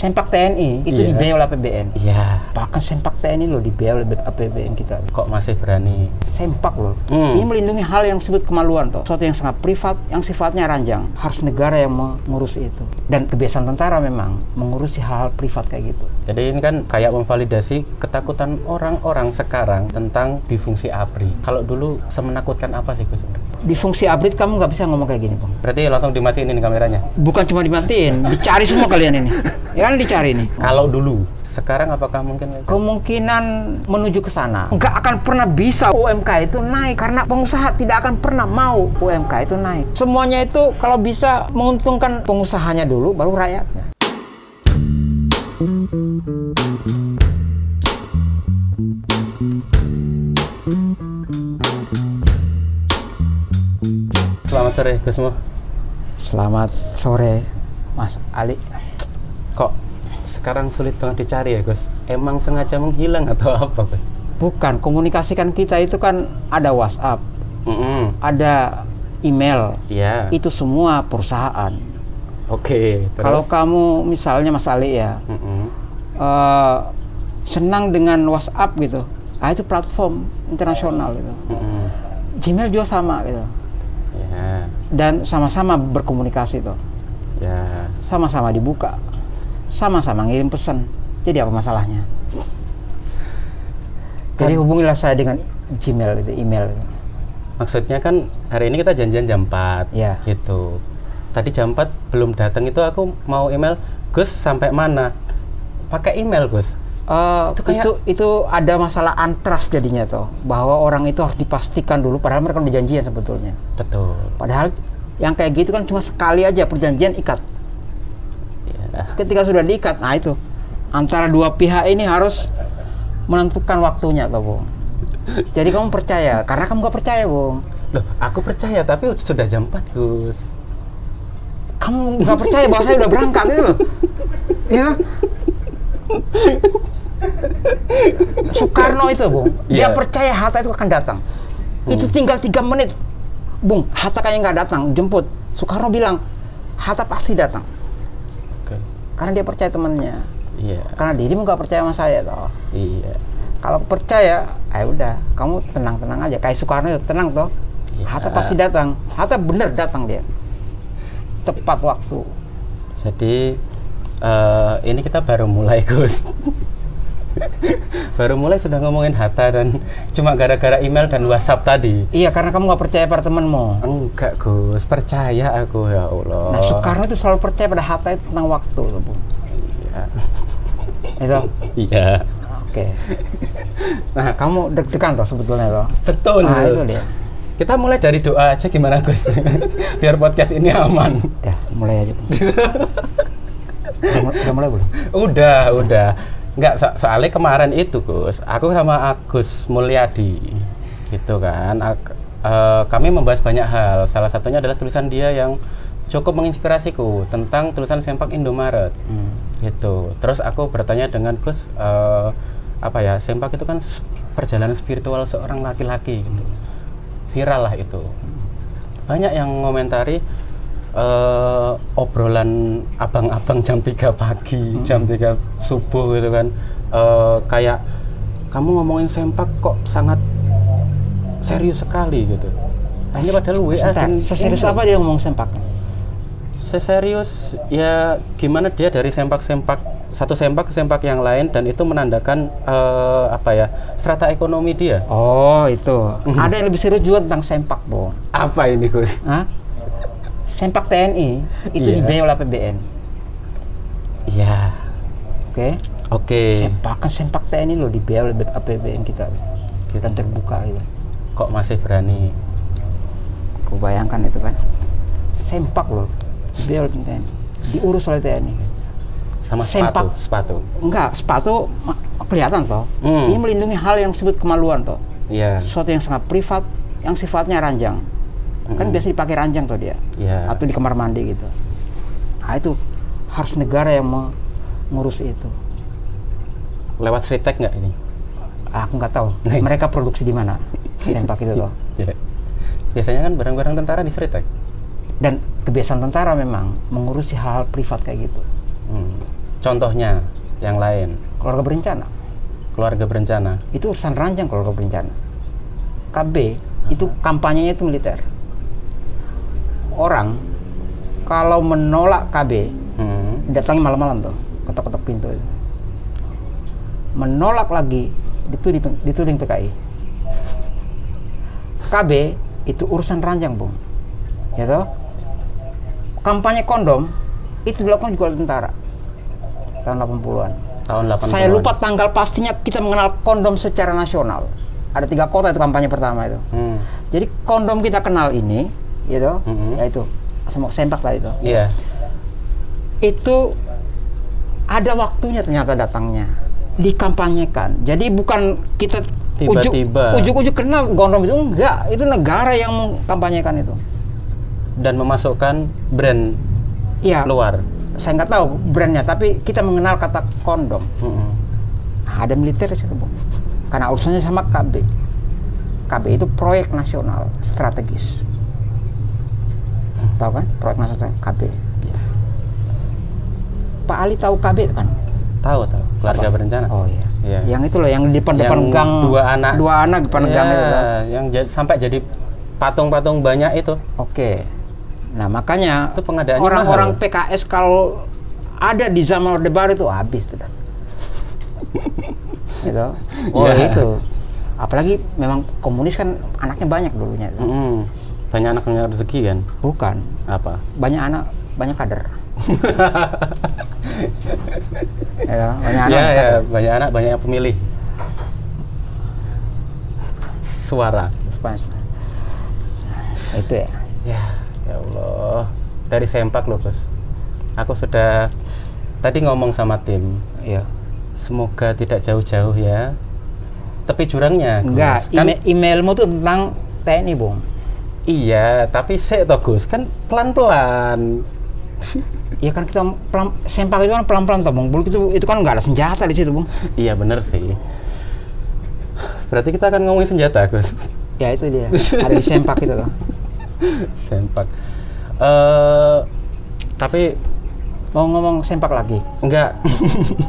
Sempak TNI itu dibiayai oleh APBN. Iya. Bahkan Sempak TNI loh dibiayai oleh APBN kita. Kok masih berani? Sempak loh. Ini melindungi hal yang disebut kemaluan toh. Sesuatu yang sangat privat, yang sifatnya ranjang. Harus negara yang mengurus itu. Dan kebiasaan tentara memang mengurusi hal-hal privat kayak gitu. Jadi ini kan kayak memvalidasi ketakutan orang-orang sekarang tentang difungsi ABRI. Kalau dulu semenakutkan apa sih Gus? Di fungsi ABRI kamu nggak bisa ngomong kayak gini, Bang. Berarti langsung dimatiin ini kameranya? Bukan cuma dimatiin, dicari semua kalian ini. Ya kan dicari nih. Kalau dulu, sekarang apakah mungkin? Kemungkinan menuju ke sana. Nggak akan pernah bisa UMK itu naik karena pengusaha tidak akan pernah mau UMK itu naik. Semuanya itu kalau bisa menguntungkan pengusahanya dulu, baru rakyatnya. Selamat sore, Gus Mo. Selamat sore, Mas Ali. Kok sekarang sulit banget dicari ya, Gus? Emang sengaja menghilang atau apa, Gus? Bukan, komunikasikan kita itu kan ada WhatsApp, ada email, itu semua perusahaan. Oke. Kalau kamu misalnya Mas Ali ya, senang dengan WhatsApp gitu, itu platform internasional gitu. Gmail juga sama gitu. Dan sama-sama berkomunikasi tuh. Sama-sama dibuka, sama-sama ngirim pesan. Jadi apa masalahnya? Jadi hubungilah saya dengan Gmail itu, email itu. Maksudnya kan hari ini kita janjian jam 4 gitu. Tadi jam 4 belum datang, itu aku mau email, Gus sampai mana? Pakai email, Gus. Itu ada masalah antras jadinya tuh, bahwa orang itu harus dipastikan dulu, padahal mereka udah janjian sebetulnya. Betul. Padahal yang kayak gitu kan cuma sekali aja perjanjian ikat. Ketika sudah diikat, nah itu antara dua pihak ini harus menentukan waktunya tuh, Bung. Jadi kamu percaya, karena kamu gak percaya, Bung. Loh, aku percaya, tapi sudah jam 4, Gus. Kamu gak percaya bahwa saya udah berangkat itu loh. Ya. Soekarno itu, Bung, dia percaya Hatta itu akan datang. Itu tinggal 3 menit, Bung, Hatta kayaknya nggak datang, jemput. Soekarno bilang, Hatta pasti datang. Karena dia percaya temannya. Karena dirimu nggak percaya sama saya, toh. Kalau percaya, udah, kamu tenang-tenang aja. Kayak Soekarno itu tenang, toh. Hatta pasti datang. Hatta bener datang dia. Tepat waktu. Jadi ini kita baru mulai, Gus. Baru mulai sudah ngomongin Hatta dan cuma gara-gara email dan WhatsApp tadi. Iya, karena kamu nggak percaya pada temanmu. Enggak, Gus, percaya aku, ya Allah. Nah, Soekarno itu selalu percaya pada Hatta itu tentang waktu, Bung. Iya. Itu? Iya. Oke. Nah, kamu deg-degan toh sebetulnya toh? Betul. Nah, itu dia. Kita mulai dari doa aja gimana, Gus? Biar podcast ini aman. Ya, mulai aja, Bung. Udah mulai belum? Udah. Enggak, soalnya kemarin itu, Gus, aku sama Agus Mulyadi gitu kan, kami membahas banyak hal. Salah satunya adalah tulisan dia yang cukup menginspirasiku tentang tulisan Sempak Indomaret gitu. Terus aku bertanya dengan Gus, Sempak itu kan perjalanan spiritual seorang laki-laki gitu. Viral lah itu. Banyak yang ngomentari obrolan abang-abang jam 3 pagi, jam 3 subuh gitu kan, kayak kamu ngomongin Sempak kok sangat serius sekali gitu. Hanya padahal WA dan seserius apa dia ngomong Sempak? Seserius ya gimana dia dari satu sempak ke sempak yang lain, dan itu menandakan strata ekonomi dia. Oh, itu. Ada yang lebih serius juga tentang Sempak, Bung. Apa ini, Gus? Sempak TNI itu dibiayai oleh APBN. Iya. Oke. Sempak TNI loh dibiayai oleh APBN kita. Dan terbuka itu. Kok masih berani? Aku bayangkan itu kan. Sempak loh dibiayai oleh TNI. Diurus oleh TNI. Sama sepatu. Enggak, sepatu kelihatan toh. Ini melindungi hal yang disebut kemaluan toh. Iya. Sesuatu yang sangat privat, yang sifatnya ranjang. Kan biasa dipakai ranjang tuh dia, atau di kamar mandi gitu. Nah, itu harus negara yang mengurus itu. Lewat Sritek nggak ini? Aku nggak tahu. Mereka produksi di mana Sempak itu toh. Biasanya kan barang-barang tentara di Sritek. Dan kebiasaan tentara memang mengurusi hal-hal privat kayak gitu. contohnya yang lain. Keluarga berencana. Keluarga berencana. Itu urusan ranjang keluarga berencana. KB itu kampanyenya itu militer. Orang kalau menolak KB, datangi malam-malam tuh, ketok-ketok pintu itu. Menolak lagi, dituding PKI. KB itu urusan ranjang, Bung. Ya toh? Kampanye kondom itu dilakukan juga oleh tentara tahun 80-an. Tahun 80-an. Saya lupa tanggal pastinya, kita mengenal kondom secara nasional. Ada 3 kota itu kampanye pertama itu. Jadi kondom kita kenal ini, gitu, yaitu sempak lah itu. Iya. Itu ada waktunya ternyata datangnya, dikampanyekan. Jadi bukan kita tiba-tiba ujuk-ujuk kenal kondom itu, enggak. Itu negara yang mengkampanyekan itu. Dan memasukkan brand luar. Saya nggak tahu brandnya, tapi kita mengenal kata kondom. Ada militer di situ, Bung. Karena urusannya sama KB. KB itu proyek nasional strategis. Tahu kan? Proyek nasional KB. Pak Ali tahu KB kan? Tahu. Keluarga berencana. Oh iya. Iya. Yang itu loh, yang di depan gang. Dua anak depan gang itu. Yang sampai jadi patung-patung banyak itu. Oke. Nah makanya itu pengadaannya orang-orang PKS kalau ada di zaman Orde Baru itu habis tuh. Gitu. Oh itu. Apalagi memang komunis kan anaknya banyak dulunya. Banyak anak punya rezeki kan? Bukan. Apa? Banyak anak, banyak kader. Ya, banyak anak. Banyak anak, banyak pemilih. Suara. Itu ya. Ya Allah. Dari sempak loh, Bos. Aku sudah tadi ngomong sama tim. Iya. Semoga tidak jauh-jauh ya. Tepi jurangnya. Enggak, kan emailmu tuh tentang TNI, Bung. Iya, tapi toh Gus, kan pelan-pelan. Iya kan kita sempak itu kan pelan-pelan toh, Bung. Itu kan nggak ada senjata di situ, Bung. Iya bener sih. Berarti kita akan ngomongin senjata, Gus. Ya itu dia. Ada di sempak itu toh. Sempak. Tapi mau ngomong sempak lagi? Enggak.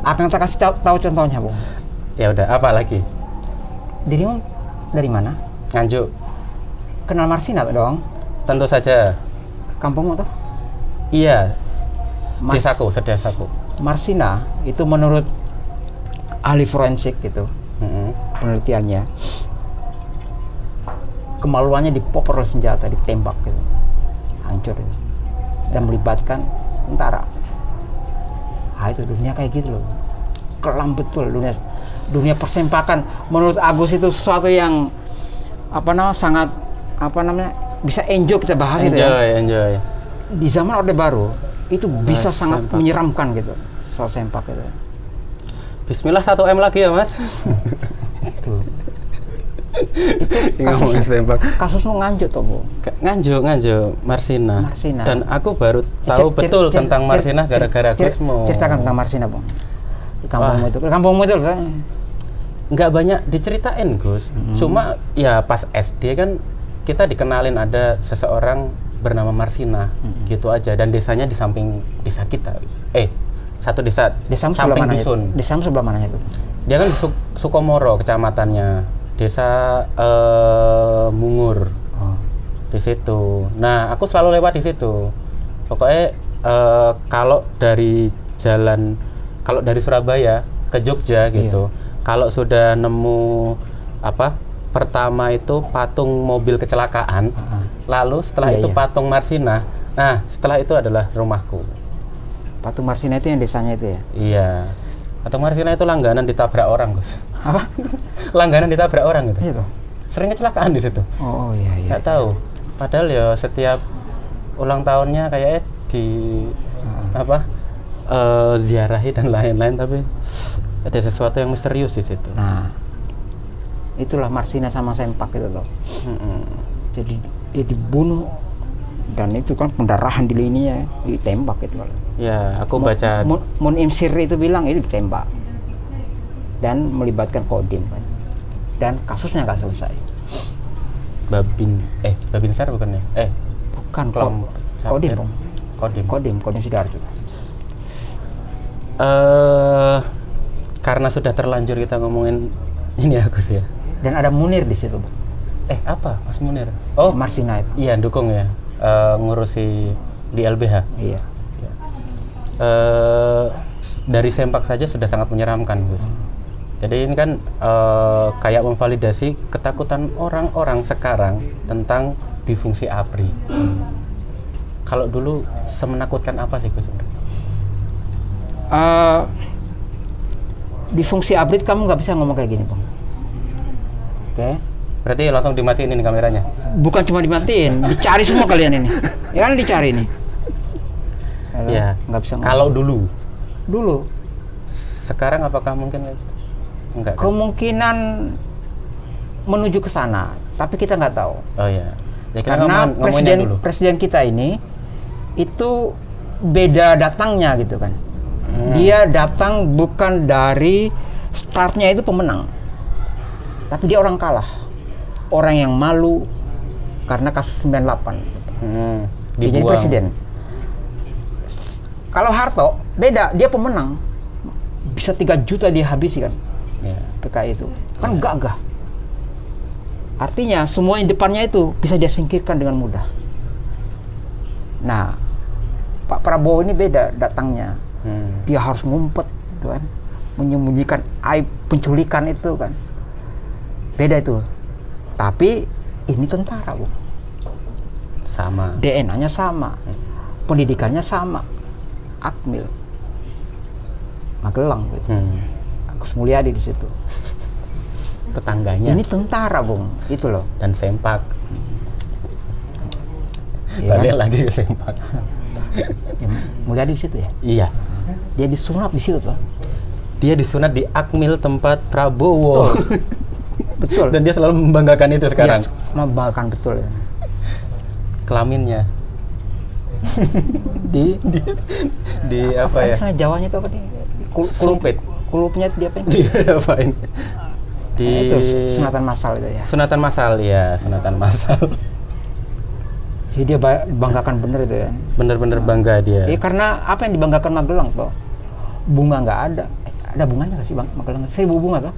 Akan kita kasih tahu contohnya, Bung. Ya udah, apa lagi? Dirimu dari mana? Nganjuk. Kenal Marsina dong? Tentu saja. Kampungmu tuh? Iya. Desaku. Marsina itu menurut ahli forensik gitu, penelitiannya, kemaluannya dipopor oleh senjata, ditembak gitu, hancur itu. Dan melibatkan tentara. Nah itu dunia kayak gitu loh, kelam betul dunia persempakan. Menurut Agus itu sesuatu yang sangat bisa enjoy kita bahas itu ya. Enjoy. Di zaman Orde Baru itu bisa sangat sempak. Menyeramkan gitu soal sempak itu. Bismillah 1M lagi ya Mas. Itu kasusmu Nganjuk toh, Bu? Nganjuk Marsina. Dan aku baru tahu betul tentang Marsina gara-gara Gusmu. Ceritakan tentang Marsina, Bung. Di kampungmu itu nggak banyak diceritain, Gus. Cuma ya pas SD kan kita dikenalin ada seseorang bernama Marsina, gitu aja. Dan desanya di samping desa kita. Satu desa. Samping dusun. Desa sebelah mananya itu? Dia kan di Sukomoro kecamatannya. Desa Mungur. Di situ. Nah, aku selalu lewat di situ. Pokoknya kalau dari Surabaya ke Jogja gitu. Kalau sudah nemu pertama itu patung mobil kecelakaan, lalu setelah itu patung Marsina. Nah, setelah itu adalah rumahku. Patung Marsina itu yang desanya itu ya? Iya. Patung Marsina itu langganan ditabrak orang, Gus. Apa? Langganan ditabrak orang gitu. Iya. Sering kecelakaan di situ. Oh iya. Nggak tahu. Padahal ya setiap ulang tahunnya kayak ziarahi dan lain-lain, tapi ada sesuatu yang misterius di situ. Nah, itulah Marsina sama sempak itu loh. Jadi dia dibunuh dan itu kan pendarahan di lininya, ditembak itu loh. Ya, aku baca Munim Sirri itu bilang itu ditembak dan melibatkan Kodim kan. Dan kasusnya nggak selesai. Babin Sar bukan ya? Bukan, Kodim Sidoarjo. Karena sudah terlanjur kita ngomongin ini Agus ya. Dan ada Munir di situ, Bang. Apa Mas Munir? Oh, Marsinait. Iya, dukung ya. Ngurusi di LBH. Iya. Dari sempak saja sudah sangat menyeramkan, Gus. Jadi ini kan kayak memvalidasi ketakutan orang-orang sekarang tentang difungsi ABRI. Kalau dulu semenakutkan apa sih, Gus? Difungsi ABRI kamu nggak bisa ngomong kayak gini, Bang. Oke. Berarti langsung dimatiin ini kameranya? Bukan cuma dimatiin, dicari semua kalian ini. Ya kan dicari nih. Ya. Nggak bisa ngomong. Kalau dulu. Sekarang apakah mungkin enggak? Kan? Kemungkinan menuju ke sana, tapi kita nggak tahu. Oh ya. Ya karena presiden kita ini itu beda datangnya gitu kan. Dia datang bukan dari startnya itu pemenang, tapi dia orang kalah, orang yang malu karena kasus 98. Dia jadi presiden. Kalau Harto beda, dia pemenang, bisa 3 juta dia habisi kan. PKI itu kan gagah. Artinya semua yang depannya itu bisa dia singkirkan dengan mudah. Nah, Pak Prabowo ini beda datangnya. Dia harus ngumpet gitu kan, menyembunyikan aib penculikan itu kan. Beda itu. Tapi ini tentara, Bu. Sama. DNA-nya sama. Pendidikannya sama. Akmil. Magelang gitu. Agus Mulyadi di situ. Tetangganya. Ini tentara, Bung. Itu loh. Dan sempak. Ya, balik kan? lagi ke sempak. Ya, Mulyadi di situ ya? Iya. Dia disunat di situ tuh. Dia disunat di Akmil tempat Prabowo. Betul. Dan dia selalu membanggakan itu sekarang. Dia membanggakan betul ya. Kelaminnya. di apa ya? Istilah Jawanya itu apa nih? Kulumpit. Kulupnya itu dia apa? Diapain? Itu sunatan massal itu ya. Sunatan massal ya, sunatan massal. Jadi dia banggakan bener itu ya. Bener-bener bangga dia. Iya, karena apa yang dibanggakan Magelang toh? Bunga nggak ada. Ada bunganya nggak sih Bang Magelang? 1000 bunga toh?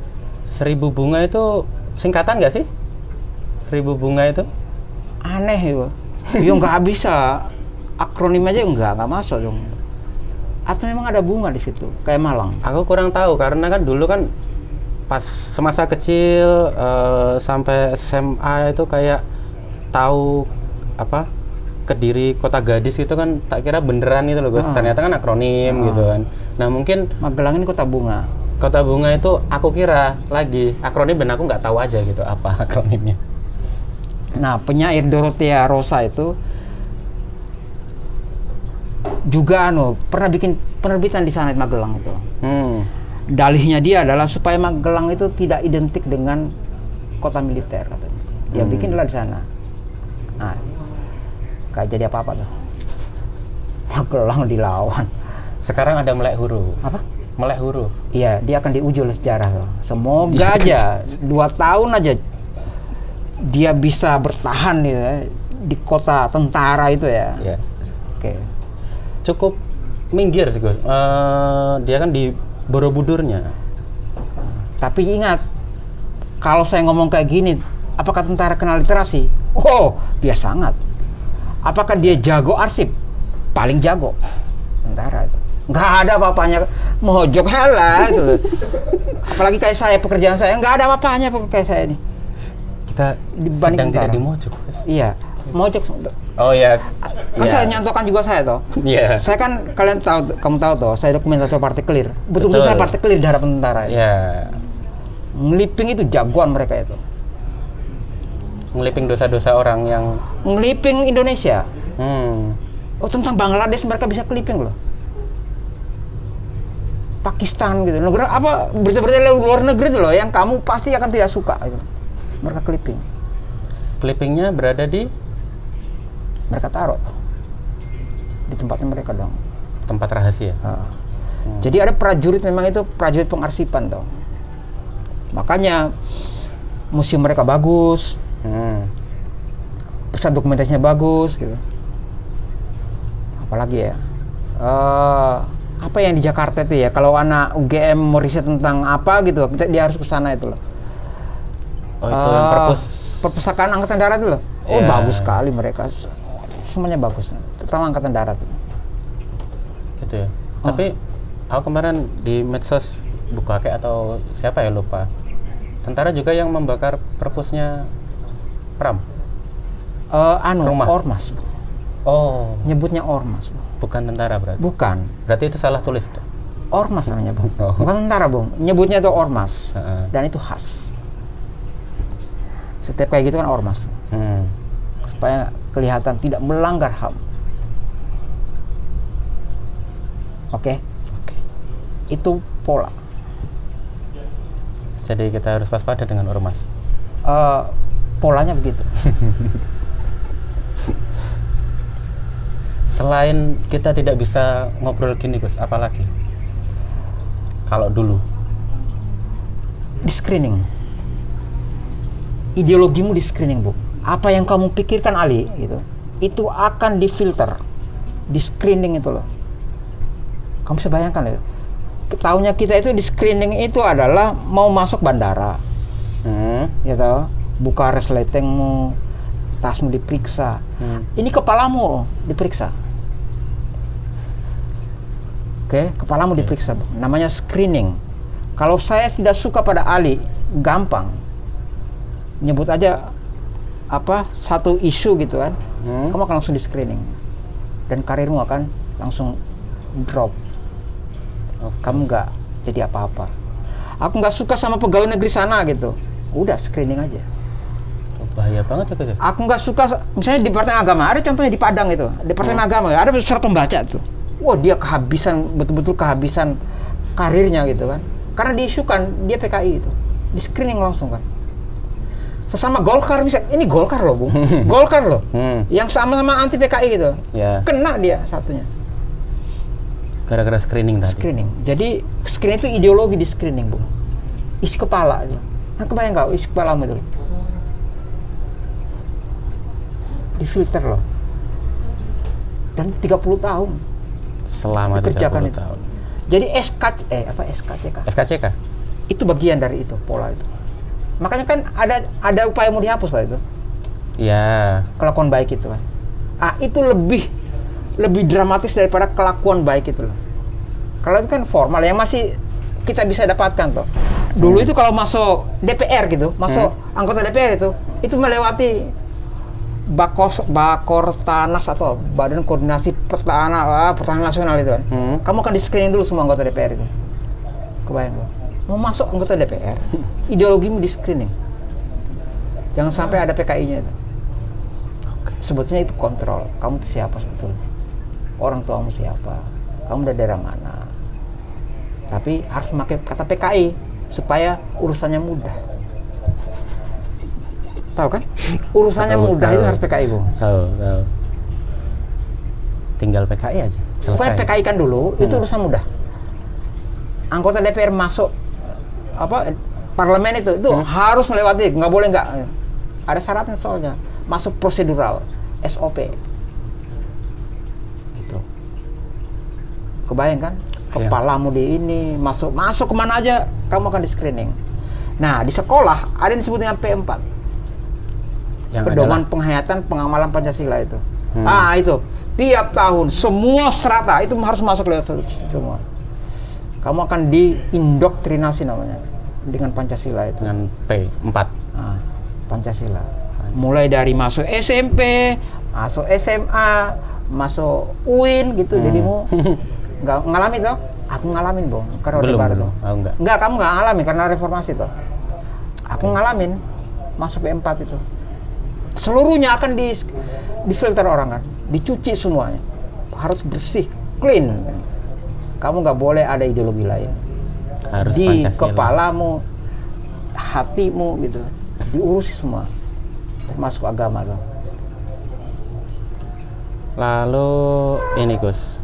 1000 bunga itu singkatan nggak sih? 1000 bunga itu? Aneh itu. Ya nggak bisa. Akronim aja nggak masuk dong. Atau memang ada bunga di situ, kayak Malang? Aku kurang tahu karena kan dulu kan pas semasa kecil sampai SMA itu kayak tahu apa Kediri Kota Gadis itu kan tak kira beneran itu loh Gus. Ternyata kan akronim gitu kan. Nah mungkin Magelang ini kota bunga. Kota bunga itu aku kira lagi akronim dan aku nggak tahu aja gitu apa akronimnya. Nah penyair Dorothea Rosa itu juga pernah bikin penerbitan di sana di Magelang itu. Dalihnya dia adalah supaya Magelang itu tidak identik dengan kota militer katanya. Dia bikinlah di sana. Nah, gak jadi apa-apa tuh. Magelang dilawan. Sekarang ada melek huruf. Apa? Melek huruf. Iya, dia akan diuji oleh sejarah tuh. Semoga aja 2 tahun aja dia bisa bertahan gitu ya, di kota tentara itu ya. Yeah. Oke. Cukup minggir sih Gus. Dia kan di Borobudurnya. Tapi ingat, kalau saya ngomong kayak gini, apakah tentara kenal literasi? Oh, dia sangat. Apakah dia jago arsip? Paling jago. Tentara itu. Nggak ada apa-apanya. Mojok halah itu. Apalagi kayak saya, pekerjaan saya, nggak ada apa-apanya kayak saya nih. Kita sedang tidak di mojok. Iya, mojok. Oh iya. Kan saya nyontohkan juga saya toh. Iya. Saya kan kamu tahu toh, saya dokumentator Partai Clear. Betul-betul saya Partai Clear di hadapan tentara. Iya. Ngeliping itu jagoan mereka itu. Ngeliping dosa-dosa orang yang ngeliping Indonesia. Oh, tentang Bangladesh mereka bisa keliping loh. Pakistan gitu. Negara apa berita-berita luar negeri itu loh yang kamu pasti akan tidak suka itu. Mereka keliping. Clippingnya berada di mereka taruh di tempatnya mereka dong. Tempat rahasia. Jadi ada prajurit, memang itu prajurit pengarsipan dong. Makanya museum mereka bagus, pusat dokumentasinya bagus gitu. Apalagi ya, apa yang di Jakarta itu ya, kalau anak UGM mau riset tentang apa gitu, dia harus ke sana itu loh. Oh, itu yang perpustakaan Angkatan Darat itu loh. Oh, Yeah. bagus sekali mereka. Semuanya bagus. Terutama Angkatan Darat. Gitu ya. Tapi aku kemarin di medsos Bukake atau siapa ya lupa. Tentara juga yang membakar perpusnya Pram. Rumah. Ormas. Oh, Nyebutnya ormas. bukan tentara berarti. Bukan. Berarti itu salah tulis itu. Ormas namanya, Bung. Oh. Bukan tentara, Bung. Nyebutnya itu ormas. Heeh. Dan itu khas. Setiap kayak gitu kan ormas. Supaya kelihatan tidak melanggar HAM. Oke. Itu pola. Jadi kita harus waspada dengan ormas. Polanya begitu. Selain kita tidak bisa ngobrol gini, Gus, apalagi? Kalau dulu Di screening. Ideologimu di screening, Bu. Apa yang kamu pikirkan, Ali, gitu, itu akan difilter. Di screening itu loh. Kamu bisa bayangkan ya. Tahunya kita itu di screening itu adalah mau masuk bandara. Gitu. Buka resletingmu, tasmu diperiksa. Ini kepalamu diperiksa. Oke, kepalamu diperiksa, Bu. Namanya screening. Kalau saya tidak suka pada Ali, gampang. Nyebut aja satu isu gitu kan. Kamu akan langsung di screening. Dan karirmu akan langsung drop. Kamu nggak jadi apa-apa. Aku nggak suka sama pegawai negeri sana gitu. Udah screening aja. bahaya banget itu. Aku nggak suka, misalnya di Departemen Agama, ada contohnya di Padang itu, Departemen Agama, ada surat pembaca tuh. Wah, dia betul-betul kehabisan karirnya gitu kan. Karena diisukan, dia PKI itu. Di screening langsung kan. Sesama Golkar misalnya, ini Golkar loh, Bung. Golkar loh. Yang sama-sama anti PKI gitu. Ya. Kena dia satunya. Gara-gara screening tadi. Screening. Jadi screening itu ideologi di screening, Bung. Isi kepala itu. Nah, kebayang nggak isi kepalamu itu? Difilter loh. Dan 30 tahun. Selama 30 tahun. Jadi SKCK? SKCK? Itu bagian dari itu, pola itu. Makanya kan ada upaya mau dihapus lah itu. Ya. Kelakuan baik itu kan. Itu lebih dramatis daripada kelakuan baik itu loh. Kalau itu kan formal yang masih kita bisa dapatkan toh. Dulu itu kalau masuk DPR gitu, masuk anggota DPR itu melewati Bakortanas atau Badan Koordinasi Pertahanan Nasional itu kan. Kamu akan di screening dulu semua anggota DPR itu. Kebayang loh. Mau masuk anggota DPR, ideologimu di screening. Jangan sampai ada PKI-nya itu. Sebetulnya itu kontrol. Kamu itu siapa sebetulnya? Orang tuamu siapa? Kamu dari daerah mana? Tapi harus memakai kata PKI supaya urusannya mudah. Tahu kan? Urusannya mudah itu harus PKI, Bu. Tahu. Tinggal PKI aja. Supaya PKI kan dulu, itu urusan mudah. Anggota DPR masuk parlemen itu harus melewati, nggak boleh nggak. Ada syaratnya soalnya. Masuk prosedural, SOP. Gitu. Kebayang kan? Kepalamu di ini, masuk kemana aja, kamu akan di screening. Nah, di sekolah ada yang disebut dengan P4. Pedoman penghayatan pengamalan Pancasila itu. Itu tiap tahun semua strata itu harus masuk lewat semua. Kamu akan diindoktrinasi namanya dengan Pancasila itu. Dengan P4. Pancasila. Mulai dari masuk SMP, masuk SMA, masuk UIN gitu. Jadimu nggak ngalamin toh? Aku ngalamin, Bang. Karena Orde Baru tuh. Enggak, kamu nggak ngalamin karena reformasi toh. Aku ngalamin masuk P4 itu. Seluruhnya akan difilter orang kan, dicuci semuanya. Harus bersih, clean. Kamu nggak boleh ada ideologi lain. Harus di Pancasila. Kepalamu, hatimu gitu, diurusi semua, termasuk agama tuh. Lalu ini Gus,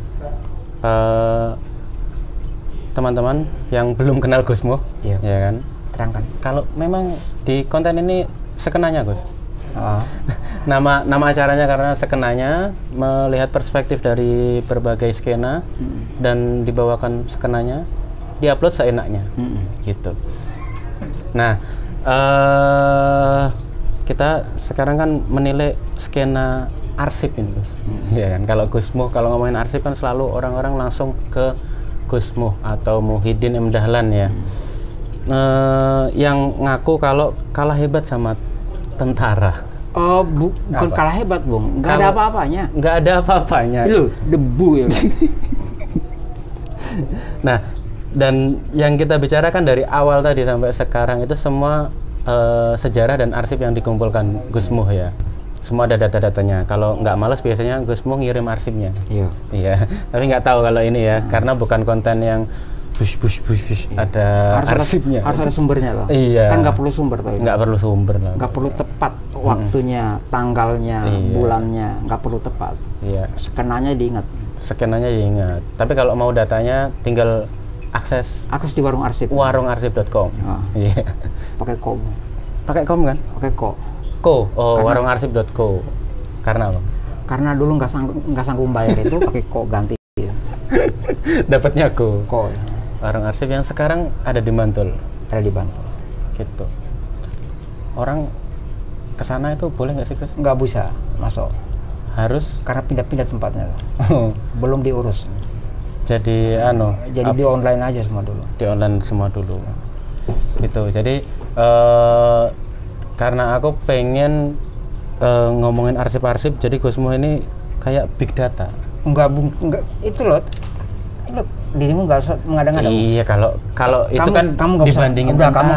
teman-teman yang belum kenal Gusmu, ya kan? Terangkan. Kalau memang di konten ini sekenanya Gus, Nama acaranya karena skenanya melihat perspektif dari berbagai skena dan dibawakan skenanya, diupload seenaknya, gitu. Nah, kita sekarang kan menilai skena arsip ini, ya kan. Kalau Gusmuh, kalau ngomongin arsip kan selalu orang-orang langsung ke Gusmuh atau Muhyiddin M. Dahlan ya, yang ngaku kalau kalah hebat sama tentara. Oh, bukan kalah hebat, Bung. Nggak ada apa-apanya. Nggak ada apa-apanya. Loh, debu ya. Nah, dan yang kita bicarakan dari awal tadi sampai sekarang itu semua sejarah dan arsip yang dikumpulkan Gusmuh ya. Semua ada data-datanya. Kalau nggak males biasanya Gusmuh ngirim arsipnya. Iya. Iya. Tapi nggak tahu kalau ini ya, karena bukan konten yang bush, ada arsipnya. Harus ada sumbernya loh. Iya. Kan nggak perlu sumber tuh. Nggak perlu sumber lah. Nggak perlu tepat waktunya, tanggalnya, bulannya, nggak perlu tepat. Iya. Skenanya diingat. Skenanya diingat. Tapi kalau mau datanya tinggal akses di warung arsip. Warungarsip.com. Iya. Pakai kom. Pakai kom kan? Pakai ko. Ko. Oh, warungarsip.co. Karena apa? Karena dulu nggak sanggup bayar itu, pakai ko ganti. Dapatnya ko. Ko. Warung arsip yang sekarang ada di Bantul. Ada di Bantul. Gitu. Orang kesana itu boleh nggak sih, Gus? Nggak bisa masuk. Harus? Karena pindah-pindah tempatnya. Belum diurus. Jadi di online aja semua dulu. Di online semua dulu. Gitu. Jadi karena aku pengen ngomongin arsip-arsip, jadi Gusmuh ini kayak big data. Enggak, itu loh. Dirimu nggak usah mengada-ngada. Iya, kalau itu kan kamu dibandingin usah, kamu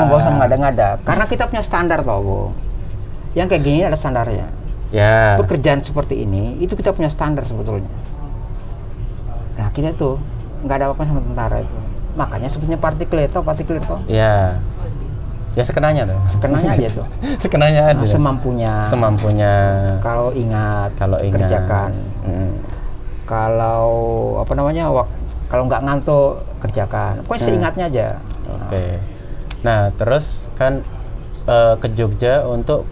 nggak usah mengada-ngada. Karena kita punya standar toh, Bu. Yang kayak gini ada standarnya. Ya. Pekerjaan seperti ini itu kita punya standar sebetulnya. Nah, kita tuh nggak ada apa-apa sama tentara itu. Makanya sebetulnya partikelir toh. Ya. Ya skenanya tuh. Skenanya aja tuh. Skenanya aja. Semampunya. Kalau ingat. Kerjakan. Kalau kalau nggak ngantuk kerjakan. Pokoknya seingatnya aja. Oke. Nah, terus kan ke Jogja untuk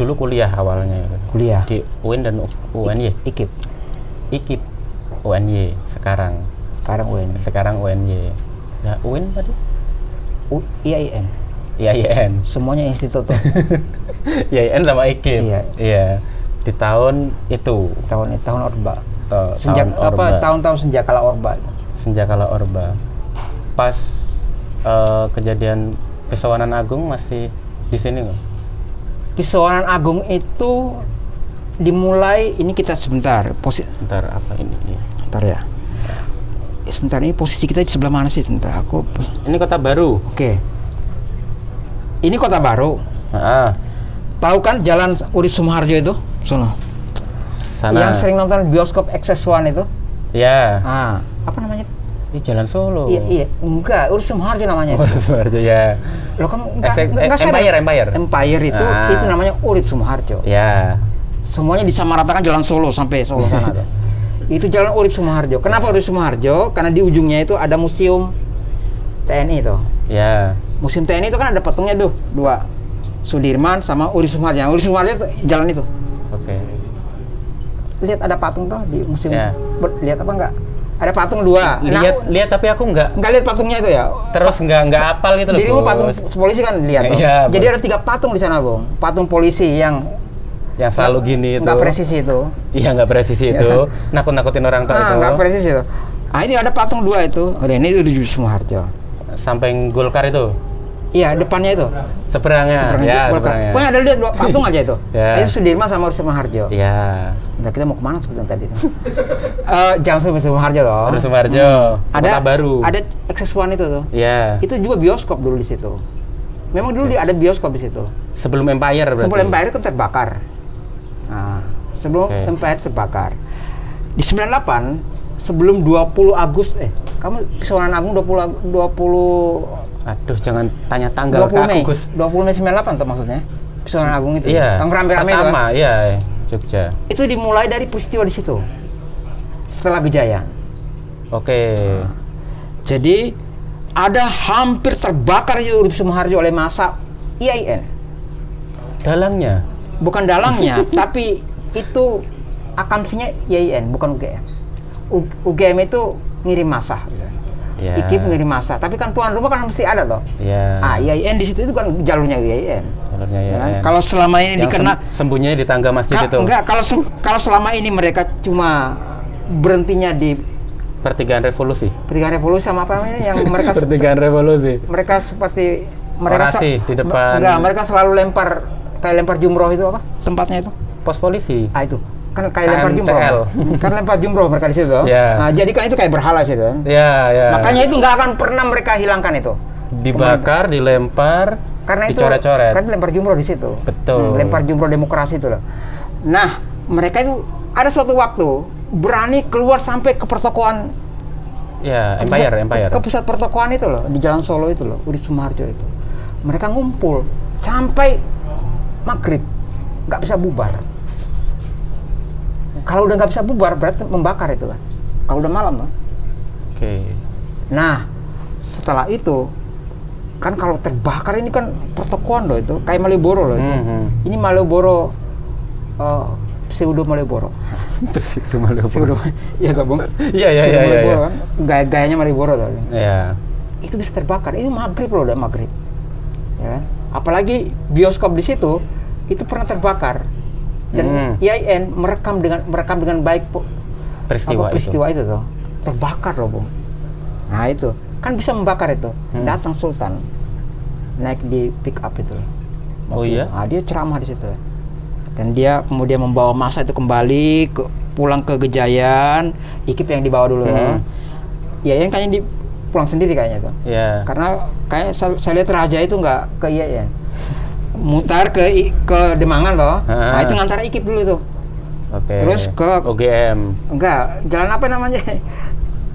dulu kuliah awalnya. Kuliah di UIN dan UNY. IKIP. UNY sekarang. Sekarang UNY. Nah, UIN tadi? IAIN. IAIN. Semuanya institut tuh. IAIN sama IKIP. Iya. Di tahun itu. Tahun Orba. Tahun senjakala Orba. Senjakala Orba. Pas kejadian Pisawanan Agung masih di sini nggak? Pisawanan Agung itu dimulai, ini kita sebentar. Bentar, apa ini? Bentar ya. Sebentar, ini posisi kita di sebelah mana sih? Bentar, Ini Kota Baru. Oke. Ini Kota Baru. Tahu kan Jalan Urip Sumoharjo itu? Sana. Yang sering nonton bioskop Access One itu? Ya. Apa namanya itu? Di Jalan Solo. Iya. Enggak, Urip Sumoharjo namanya. Urip Sumoharjo ya. Loh, kamu enggak sadar? Empire itu namanya Urip Sumoharjo. Ya. Semuanya disamaratakan Jalan Solo sampai Solo sana tuh. Itu Jalan Urip Sumoharjo. Kenapa Urip Sumoharjo? Karena di ujungnya itu ada museum TNI itu. Ya. Museum TNI itu kan ada patungnya tuh, dua. Sudirman sama Urip Sumoharjo. Urip Sumoharjo itu jalan itu. Oke. Lihat ada patung tuh di museum. Ya. Lihat apa enggak? Ada patung dua. Lihat tapi aku enggak lihat patungnya itu ya. Terus enggak apal gitu loh. Dirimu patung polisi kan lihat tuh. Ya, jadi ada 3 patung di sana, Bung. Patung polisi yang selalu gini itu. Enggak presisi itu. Iya, enggak presisi itu. Nakut-nakutin orang tua itu. Enggak presisi itu. Ini ada patung 2 itu. Ini di Sumoharjo. Samping Golkar itu. Iya, depannya itu. Seberangnya. Seberangnya. Pokoknya ada lihat 2 patung aja itu. Itu Sudirman sama Sumoharjo. Iya. Nah, kita mau kemana sebetulnya tadi itu? Jalan Sumoharjo toh. Sumoharjo. Kota Baru. Ada Access One itu tuh. Iya. Itu juga bioskop dulu di situ. Memang dulu ada bioskop di situ. Sebelum Empire berarti. Sebelum Empire itu terbakar. Nah, sebelum Empire terbakar. Di 98 sebelum 20 Agustus kamu Pisawanan Agung 20 Aduh, jangan tanya tanggal 20 Mei. 20 Mei 98 tuh maksudnya. Pisawanan Agung itu. Iya. Yang rame-rame itu. Pertama, iya, Jogja. Itu dimulai dari peristiwa di situ. Setelah Gejayan. Oke. Nah, jadi ada hampir terbakar itu Urip Sumoharjo oleh massa IAIN. Dalangnya. bukan dalangnya, tapi itu akamsinya IAIN, bukan UGM. UGM itu ngirim massa. Ya. IKIP ngirim massa, tapi kan tuan rumah kan mesti ada toh. Ya. IAIN di situ itu kan jalurnya IAIN. Jalurnya Ya kan? IAIN. Kalau selama ini dikena sembunyinya di tangga masjid itu. Enggak, kalau selama ini mereka cuma berhentinya di Pertigaan Revolusi. Pertigaan Revolusi sama apa namanya yang mereka Pertigaan Revolusi. mereka seperti mereka Orasi di depan. Enggak, mereka selalu lempar jumroh itu apa? Tempatnya itu. Pos polisi. Itu. Kan kayak lempar jumroh. KMCL. Kan lempar jumroh mereka di situ. Ya. Nah, jadi kan itu kayak berhala situ. Ya. Makanya itu nggak akan pernah mereka hilangkan itu. Dibakar, dilempar, Karena itu dicoret-coret. kan lempar jumroh di situ. Betul. Lempar jumroh demokrasi itu loh. Nah, mereka itu ada suatu waktu berani keluar sampai ke pertokoan. Ya, Empire. Ke pusat pertokoan itu loh, di Jalan Solo itu loh, Udit Sumarjo itu. Mereka ngumpul sampai maghrib, nggak bisa bubar. Kalau udah nggak bisa bubar, berarti membakar itu kan. Kalau udah malam loh. Oke. Nah, setelah itu, kan kalau terbakar ini kan pertokoan loh itu, kayak Malioboro loh itu. Ini Malioboro, pseudo Malioboro. Pseudo Malioboro. Iya toh Bung? Iya. Kan? Gayanya Malioboro tuh. Iya. Itu bisa terbakar. Itu maghrib loh, udah maghrib. Ya. Apalagi bioskop di situ itu pernah terbakar. Dan IAIN merekam dengan baik peristiwa itu tuh. Terbakar loh, Bung. Nah, itu kan bisa membakar itu. Datang Sultan naik di pick up itu. Oh iya? Nah, dia ceramah di situ. Dan dia kemudian membawa massa itu kembali pulang ke Gejayan, IKIP yang dibawa dulu. IAIN kayaknya pulang sendiri kayaknya tuh. Iya. Karena kayak saya lihat Raja itu nggak ke IAIN. Mutar ke Demangan loh. Nah, itu ngantar IKIP dulu tuh. Oke. Terus ke UGM. Enggak, jalan apa namanya?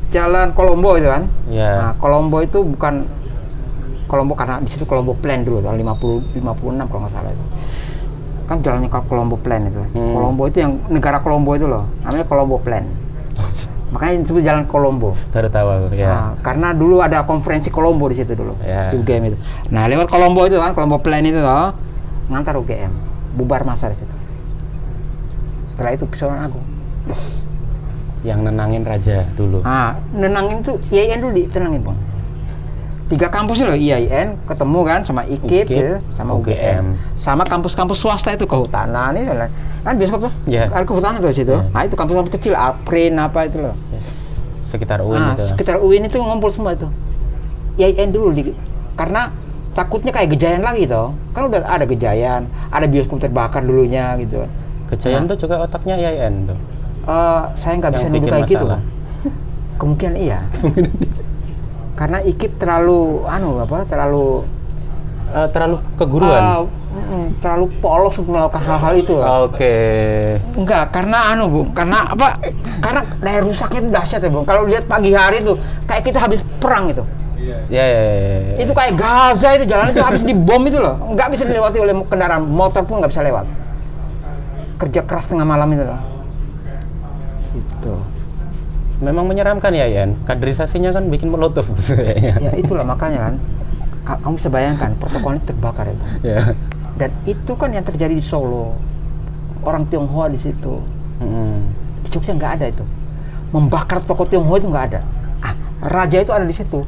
Jalan Kolombo itu kan. Iya. Nah, Kolombo itu bukan Kolombo karena di situ Kolombo Plan dulu tahun 56 kalau nggak salah itu. Kan jalannya ke Kolombo Plan itu. Kolombo itu yang negara Kolombo itu loh. Namanya Kolombo Plan. Makanya disebut jalan Kolombo. Baru tahu aku, ya. Nah, karena dulu ada konferensi Kolombo di situ dulu. Ya. Di UGM itu. Nah, lewat Kolombo itu kan, Kolombo Plan itu loh, ngantar UGM. Bubar massa di situ. Setelah itu Pesona Agung. Yang nenangin Raja dulu. Ah, nenangin itu IAIN dulu ditenangin, Bang. 3 kampus loh, IAIN ketemu kan sama IKIP gitu, sama UGM. Sama kampus-kampus swasta itu kehutanan itu lah. Kan bioskop tuh. Yeah. Ada kehutanan tuh di situ. Yeah. Nah, itu kampus-kampus kecil, Aprin apa itu loh. Sekitar UIN Nah, itu. sekitar UIN itu ngumpul semua itu. IAIN dulu karena takutnya kayak Gejayan lagi toh. Kan udah ada Gejayan, ada bioskop terbakar dulunya gitu. Gejayan tuh juga otaknya IAIN tuh. Saya nggak bisa Yang nuduh bikin kayak gitu. masalah. Kemungkinan iya. Karena IKIP terlalu terlalu keguruan. Terlalu polos untuk melakukan hal-hal itu. Oke. Enggak, karena karena apa? Karena daya rusaknya itu dahsyat ya, Bung. Kalau lihat pagi hari itu kayak kita habis perang itu. Ya. Itu kayak Gaza itu jalan itu habis dibom itu loh. Nggak bisa dilewati oleh kendaraan, motor pun nggak bisa lewat. Kerja keras tengah malam itu loh. Itu. Memang menyeramkan ya, Yan. Kaderisasinya kan bikin molotov. Ya itulah makanya kan. Kamu bisa bayangkan pertokoan itu terbakar ya, Bung. Ya. Dan itu kan yang terjadi di Solo. Orang Tionghoa di situ. Di Jogja nggak ada itu. Membakar toko Tionghoa itu nggak ada. Raja itu ada di situ.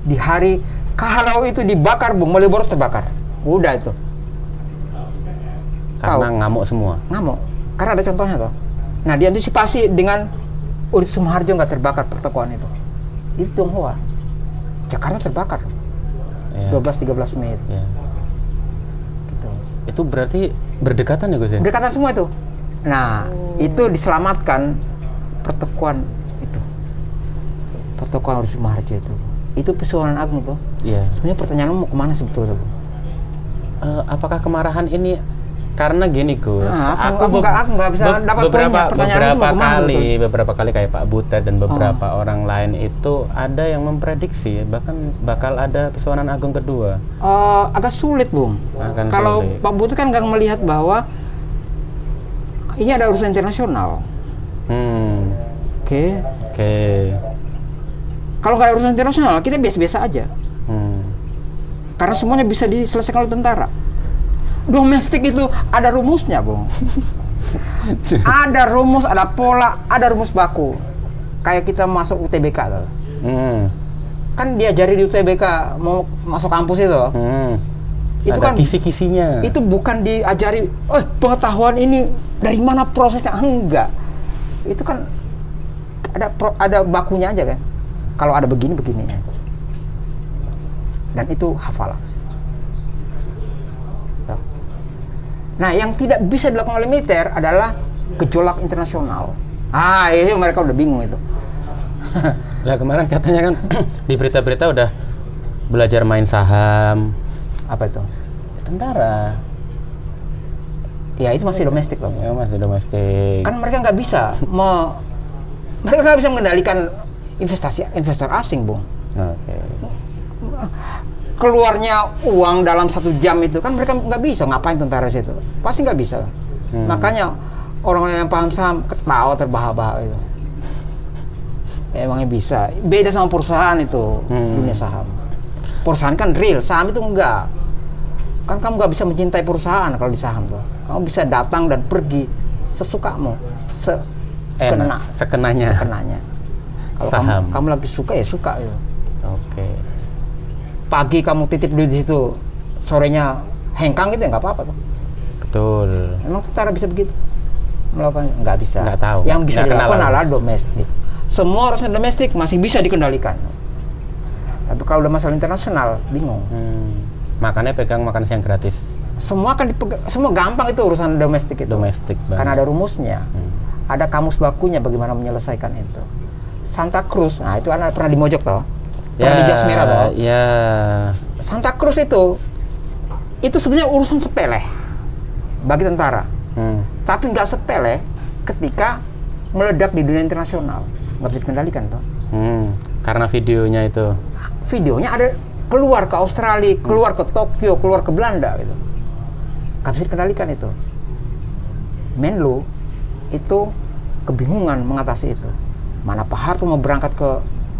Di hari kalau itu dibakar, Bung, Malioboro terbakar. Udah itu. Karena ngamuk semua. Ngamuk. Karena ada contohnya toh. Nah, diantisipasi dengan Udit Sumarjo nggak terbakar pertokoan itu. Itu Tionghoa. Jakarta terbakar. Ya. 12-13 Mei itu. Ya. Gitu. Itu berarti berdekatan ya, Gus ya? Berdekatan semua itu. Nah, itu diselamatkan pertokoan itu. Pertokoan Udit Sumarjo itu. Itu Pesurunan Agung tuh. Iya. Sebenarnya pertanyaanmu mau kemana sebetulnya? Apakah kemarahan ini karena gini, Gus? Aku nggak bisa dapat poinnya. Pertanyaanmu mau kemana sebetulnya? Beberapa kali kayak Pak Butet dan beberapa orang lain itu ada yang memprediksi bahkan bakal ada Pesurunan Agung kedua. Agak sulit, Bung. Kalau sulit. Pak Butet kan nggak melihat bahwa ini ada urusan internasional. Oke. Kalau nggak ada urusan internasional, kita biasa-biasa aja. Karena semuanya bisa diselesaikan oleh tentara. Domestik itu ada rumusnya, Bung. Ada rumus, ada pola, ada rumus baku. Kayak kita masuk UTBK tuh. Kan diajari di UTBK mau masuk kampus itu. Itu ada kan kisi-kisinya. Itu bukan diajari, pengetahuan ini dari mana prosesnya, enggak. Itu kan ada bakunya aja kan. Kalau ada begini. Dan itu hafalan. Nah, yang tidak bisa dilakukan oleh militer adalah gejolak internasional. Itu mereka udah bingung itu. Lah kemarin katanya kan di berita-berita udah belajar main saham. Apa itu? Tentara. Ya itu masih domestik loh. Ya masih domestik. Kan mereka nggak bisa mengendalikan investor asing, Bung. Oke. Keluarnya uang dalam 1 jam itu kan mereka nggak bisa. Ngapain tentara situ? Pasti nggak bisa. Makanya orang yang paham saham ketawa terbahak-bahak itu. Emangnya bisa. Beda sama perusahaan itu, dunia saham. Perusahaan kan real, saham itu enggak. Kan kamu nggak bisa mencintai perusahaan kalau di saham tuh. Kamu bisa datang dan pergi sesukamu, sekenanya. Kalau kamu lagi suka ya suka gitu. Oke. Pagi kamu titip duit di situ, sorenya hengkang gitu ya nggak apa-apa tuh. Betul. Emang tentara bisa begitu? Melakukan nggak bisa. Nggak tahu. Yang bisa dilakukan adalah domestik. Semua urusan domestik masih bisa dikendalikan. Tapi kalau udah masalah internasional, bingung. Makanya pegang makan siang gratis. Semua gampang itu urusan domestik itu. Domestik banget. Karena ada rumusnya. Ada kamus bakunya bagaimana menyelesaikan itu. Santa Cruz, nah itu pernah di Mojok toh. Pernah di jas merah toh. Ya. Santa Cruz itu sebenarnya urusan sepele bagi tentara. Tapi nggak sepele ketika meledak di dunia internasional. Nggak bisa dikendalikan toh. Karena videonya itu. Videonya ada keluar ke Australia, keluar ke Tokyo, keluar ke Belanda gitu. Nggak bisa dikendalikan itu. Menlu itu kebingungan mengatasi itu. Mana Pak Harto mau berangkat ke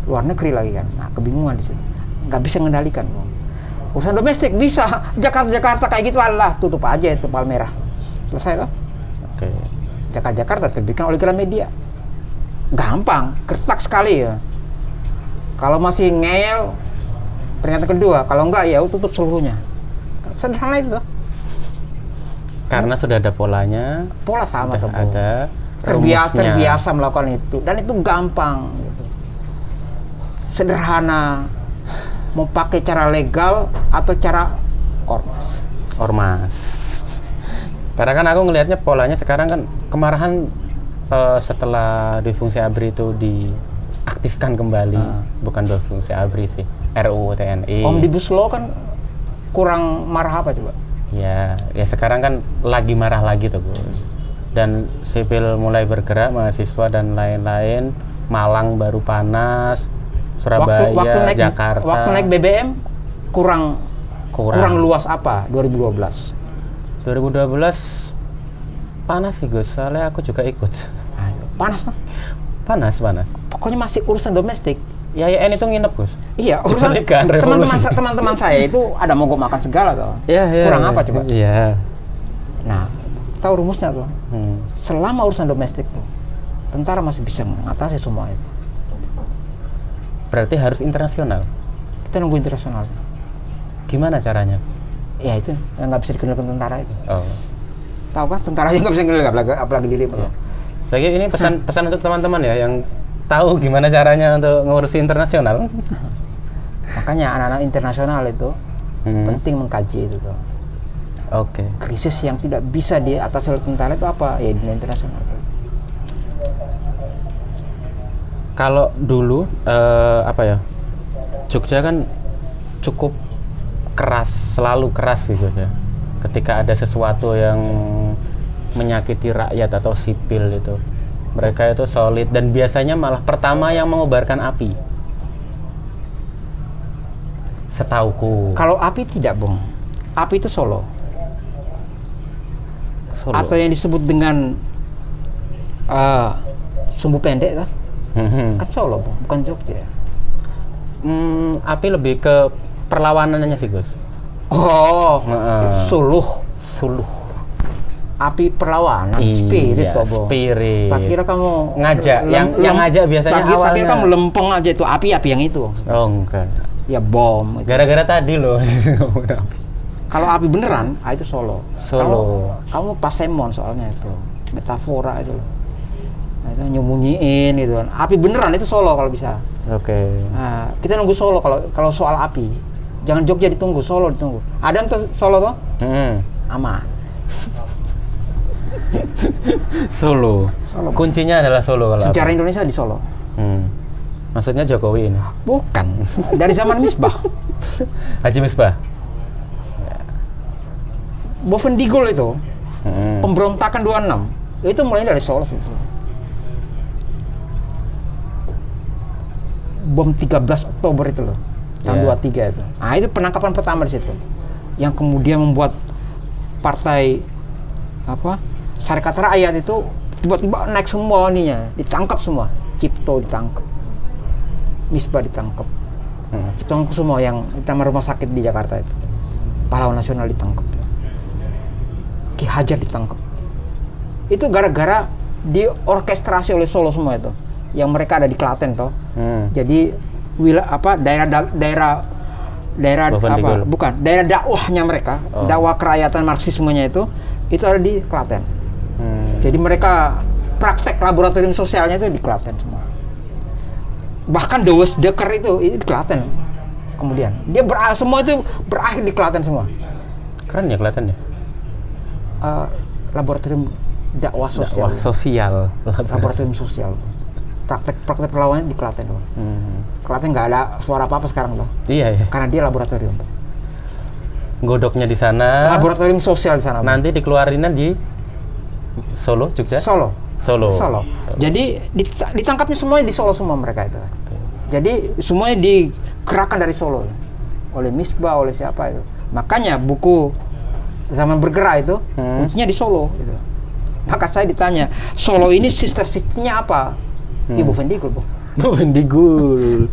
luar negeri lagi kan. Nah, kebingungan di situ. Nggak bisa mengendalikan. Urusan domestik bisa. Jakarta kayak gitu, Allah tutup aja itu Palmerah. Selesai loh. Oke. Jakarta terbitkan oleh Gramedia. Gampang, kertak sekali ya. Kalau masih ngeyel, peringatan kedua. Kalau enggak ya tutup seluruhnya. Sederhana itu. Karena sudah ada polanya. Pola sama tuh. Ada. Terbiasa melakukan itu. Dan itu gampang. Gitu. Sederhana. Mau pakai cara legal atau cara ormas. Karena kan aku ngelihatnya polanya sekarang kan kemarahan setelah difungsi ABRI itu diaktifkan kembali, bukan difungsi ABRI sih, RUU TNI. Omnibus Law kan kurang marah apa coba? Ya sekarang kan lagi marah lagi tuh Gus. Dan sipil mulai bergerak, mahasiswa dan lain-lain. Malang baru panas, Surabaya, Jakarta. Waktu naik BBM kurang luas apa 2012? 2012 panas sih Gus, soalnya aku juga ikut. Panas kan? Panas. Pokoknya masih urusan domestik. YN itu nginep Gus. Iya, urusan teman-teman saya itu ada mogok makan segala tuh. Kurang apa coba? Iya. Nah, tahu rumusnya tuh. Selama urusan domestik tuh, tentara masih bisa mengatasi semua itu. Berarti harus internasional. Kita nunggu internasional. Gimana caranya? Ya itu yang nggak bisa dikendalikan tentara itu. Tahu kan, tentara aja nggak bisa dikendalikan, apalagi diri. Lagi ini pesan untuk teman-teman ya yang tahu gimana caranya untuk ngurusi internasional. Makanya anak-anak internasional itu penting mengkaji itu tuh. Oke. Krisis yang tidak bisa diatasi oleh tentara itu apa? Ya dunia internasional. Kalau dulu Jogja kan cukup keras, selalu keras gitu ya. Ketika ada sesuatu yang menyakiti rakyat atau sipil itu, mereka itu solid dan biasanya malah pertama yang mengobarkan api. Setauku. Kalau api tidak, Bung. Api itu Solo. Atau yang disebut dengan sumbu pendek lah. Kan Solo, Bung, bukan Jogja. Api lebih ke perlawanannya sih, Gus. Suluh. Suluh. Api perlawanan, Iya, spirit toh, Bung. spirit. Tak kira kamu Ngajak, yang ngajak biasanya tak kira awalnya. kamu lempeng aja itu api yang itu. Oh enggak. Ya bom. Itu. Gara-gara tadi loh. Kalau api beneran, itu Solo. Solo. Kamu pasemon soalnya itu, metafora itu. Nah, itu nyembunyiin gitu kan. Api beneran itu Solo kalau bisa. Oke. Nah, kita nunggu Solo kalau soal api. Jangan Jogja ditunggu, Solo ditunggu. Ada tuh Solo tuh? Aman. Solo. Kuncinya adalah Solo kalau Sejarah apa? Indonesia di Solo. Maksudnya Jokowi ini. Bukan. Dari zaman Misbah. Haji Misbah. Bovendigul itu. Pemberontakan 26. Itu mulai dari Solo sebetulnya. Bom 13 Oktober itu loh. Tahun 23 itu. Nah, itu penangkapan pertama di situ. Yang kemudian membuat partai Sarekat Rakyat itu tiba-tiba naik semua ininya, ditangkap semua. Cipto ditangkap, Misbah ditangkap, ditangkap semua yang utama rumah sakit di Jakarta itu. Pahlawan nasional ditangkap, Ki Hajar ditangkap. Itu gara-gara diorkestrasi oleh Solo semua itu. Yang mereka ada di Klaten toh. Jadi daerah dakwahnya mereka, dakwah kerakyatan Marxismenya itu ada di Klaten. Jadi mereka praktek laboratorium sosialnya itu di Klaten semua. Bahkan Dewes Dekker itu di Klaten. Kemudian dia semua itu berakhir di Klaten semua. Keren ya Klaten ya. Laboratorium dakwah sosial. Laboratorium sosial. Praktek perlawanan di Klaten. Klaten nggak ada suara apa-apa sekarang tuh. Iya. Karena dia laboratorium. Godoknya di sana. Laboratorium sosial di sana. Nanti dikeluarinnya di Solo, Jogja? Solo. Jadi ditangkapnya semuanya di Solo semua mereka itu. Jadi semuanya digerakkan dari Solo oleh Misbah, oleh siapa itu. Makanya buku Zaman Bergerak itu kuncinya di Solo gitu. Maka saya ditanya, Solo ini sister-sisternya apa? Ibu Vendigul, Bu. Vendigul.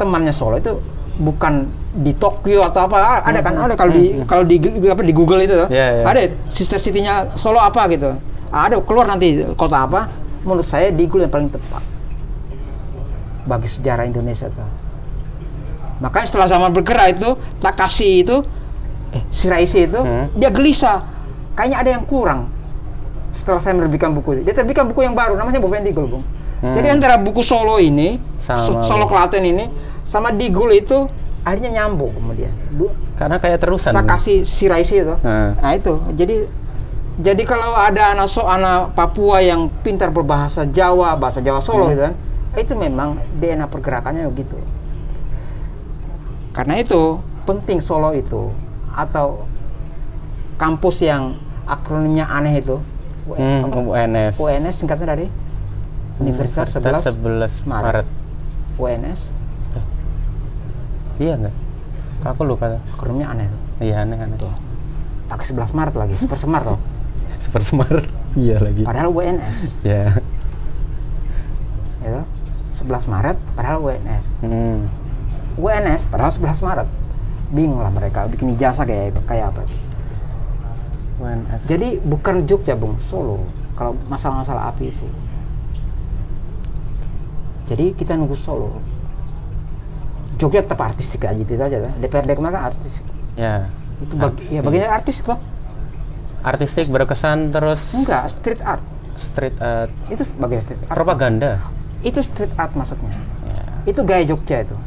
Temannya Solo itu bukan di Tokyo atau apa, ada kan, ada kalau di Google itu ada sister city-nya Solo apa gitu, ada keluar nanti kota apa. Menurut saya Digul yang paling tepat bagi sejarah Indonesia tuh. Makanya setelah Zaman Bergerak itu Takashi itu Shiraishi itu dia gelisah, kayaknya ada yang kurang. Setelah saya menerbitkan buku, dia terbitkan buku yang baru namanya Bovendigul, Bung. Jadi antara buku Solo ini, Solo Klaten ini sama Digul itu akhirnya nyambung kemudian. Karena kayak terusan. Takashi Shiraishi itu. Nah itu. Jadi kalau ada anak Papua yang pintar berbahasa Jawa, bahasa Jawa Solo gitu kan, itu memang DNA pergerakannya begitu. Karena itu penting Solo itu atau kampus yang akronimnya aneh itu. UNS. UNS singkatnya dari Universitas 11 Maret. UNS. Iya nggak? Aku lupa. Akronimnya aneh. Iya aneh. Tuh. Pakai 11 Maret lagi, Super Semar toh. Super Semar. Iya lagi. Padahal UNS. Ya. Itu 11 Maret padahal UNS. UNS padahal 11 Maret. Bingung lah mereka bikin ijazah kayak apa. UNS. Jadi bukan Jogja, Bung, Solo. Kalau masalah-masalah api itu. Jadi kita nunggu Solo. Jogja tetap artistik aja gitu aja. DPRD kemarin kan artistik. Ya. Itu bagian artistik loh. Artistik berkesan terus. Enggak, street art. Street art. Itu bagian street art. Propaganda. Itu street art masuknya. Ya. Itu gaya Jogja itu.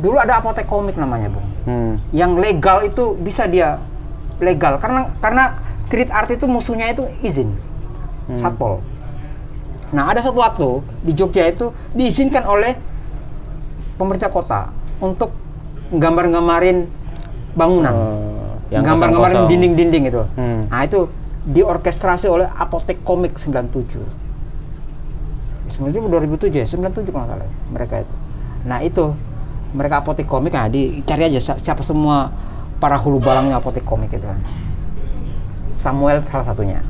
Dulu ada apotek komik namanya, Bung. Yang legal itu bisa dia legal karena street art itu musuhnya itu izin. Satpol. Nah, ada satu waktu di Jogja itu diizinkan oleh pemerintah kota untuk gambar-gambarin bangunan, gambar-gambarin dinding-dinding itu. Nah itu diorkestrasi oleh Apotek Komik 97. 2007 ya, 97 kalau nggak salah mereka itu. Nah itu mereka Apotek Komik, nah dicari aja siapa semua para hulu balangnya Apotek Komik itu. Samuel salah satunya,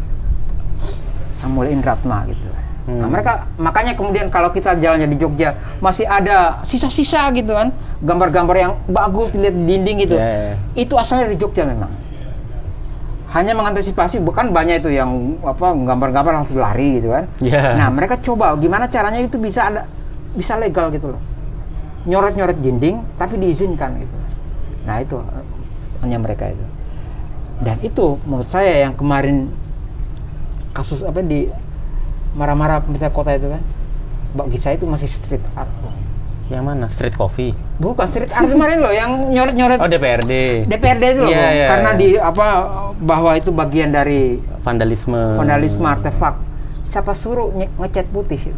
Samuel Indratma gitu. Nah, mereka makanya kemudian kalau kita jalannya di Jogja masih ada sisa-sisa gitu kan, gambar-gambar yang bagus dilihat di dinding gitu. Itu asalnya dari Jogja memang. Hanya mengantisipasi, bukan banyak itu yang apa gambar-gambar langsung lari gitu kan. Nah, mereka coba gimana caranya itu bisa legal gitu loh. Nyoret-nyoret dinding tapi diizinkan gitu. Nah, itu hanya mereka itu. Dan itu menurut saya yang kemarin kasus apa di marah-marah pemerintah kota itu kan, bagi saya itu masih street art. Yang mana? Street coffee? Bukan street art kemarin loh, yang nyoret-nyoret. Oh, DPRD. DPRD itu loh, karena di apa bahwa itu bagian dari vandalisme artefak. Siapa suruh ngecat putih?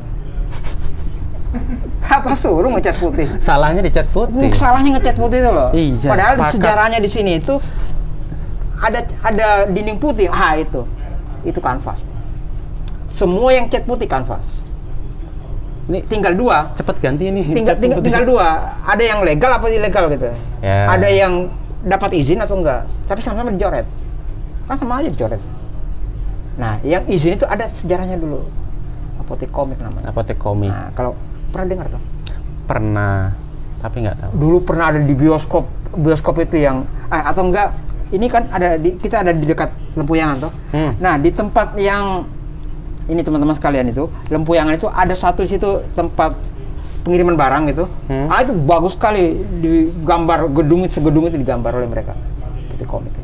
Apa suruh ngecat putih? Salahnya dicat putih. Salahnya ngecat putih itu loh. Iya, padahal sejarahnya di sini itu ada dinding putih. Itu kanvas. Semua yang cat putih kanvas. Ini tinggal 2. Cepet ganti ini. Tinggal 2. Ada yang legal apa ilegal gitu. Ada yang dapat izin atau enggak. Tapi sama-sama dicoret. Kan sama aja dicoret. Nah, yang izin itu ada sejarahnya dulu. Apotek komik namanya. Apotek komik. Nah, kalau pernah dengar tuh? Pernah, tapi nggak tahu. Dulu pernah ada di bioskop itu yang atau enggak? Ini kan kita ada di dekat Lempuyangan tuh. Nah, di tempat yang ini teman-teman sekalian itu, Lempuyangan itu ada satu di situ tempat pengiriman barang gitu. Itu bagus sekali digambar segedung itu digambar oleh mereka. Itu komik.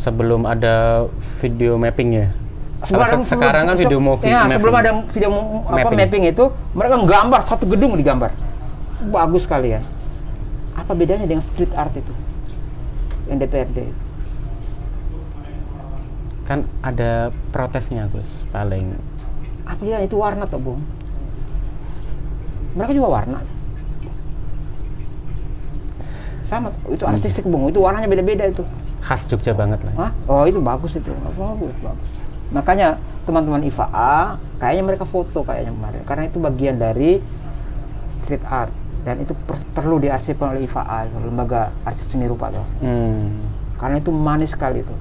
Sebelum ada video mappingnya. Sekarang kan video mapping. Sebelum ada video mapping itu, mereka nggambar satu gedung digambar. Bagus sekali ya. Apa bedanya dengan street art itu? Yang DPRD itu? Kan ada protesnya, Gus, paling. Apa ya, itu warna toh, Bung? Mereka juga warna. Sama, itu artistik, Bung. Itu warnanya beda-beda itu. Khas Jogja banget lah. Oh, itu bagus itu. Bagus. Makanya teman-teman IFA, kayaknya mereka foto kayaknya kemarin. Karena itu bagian dari street art. Dan itu perlu diarsipkan oleh IFA, lembaga arsip seni rupa tuh. Karena itu manis sekali tuh.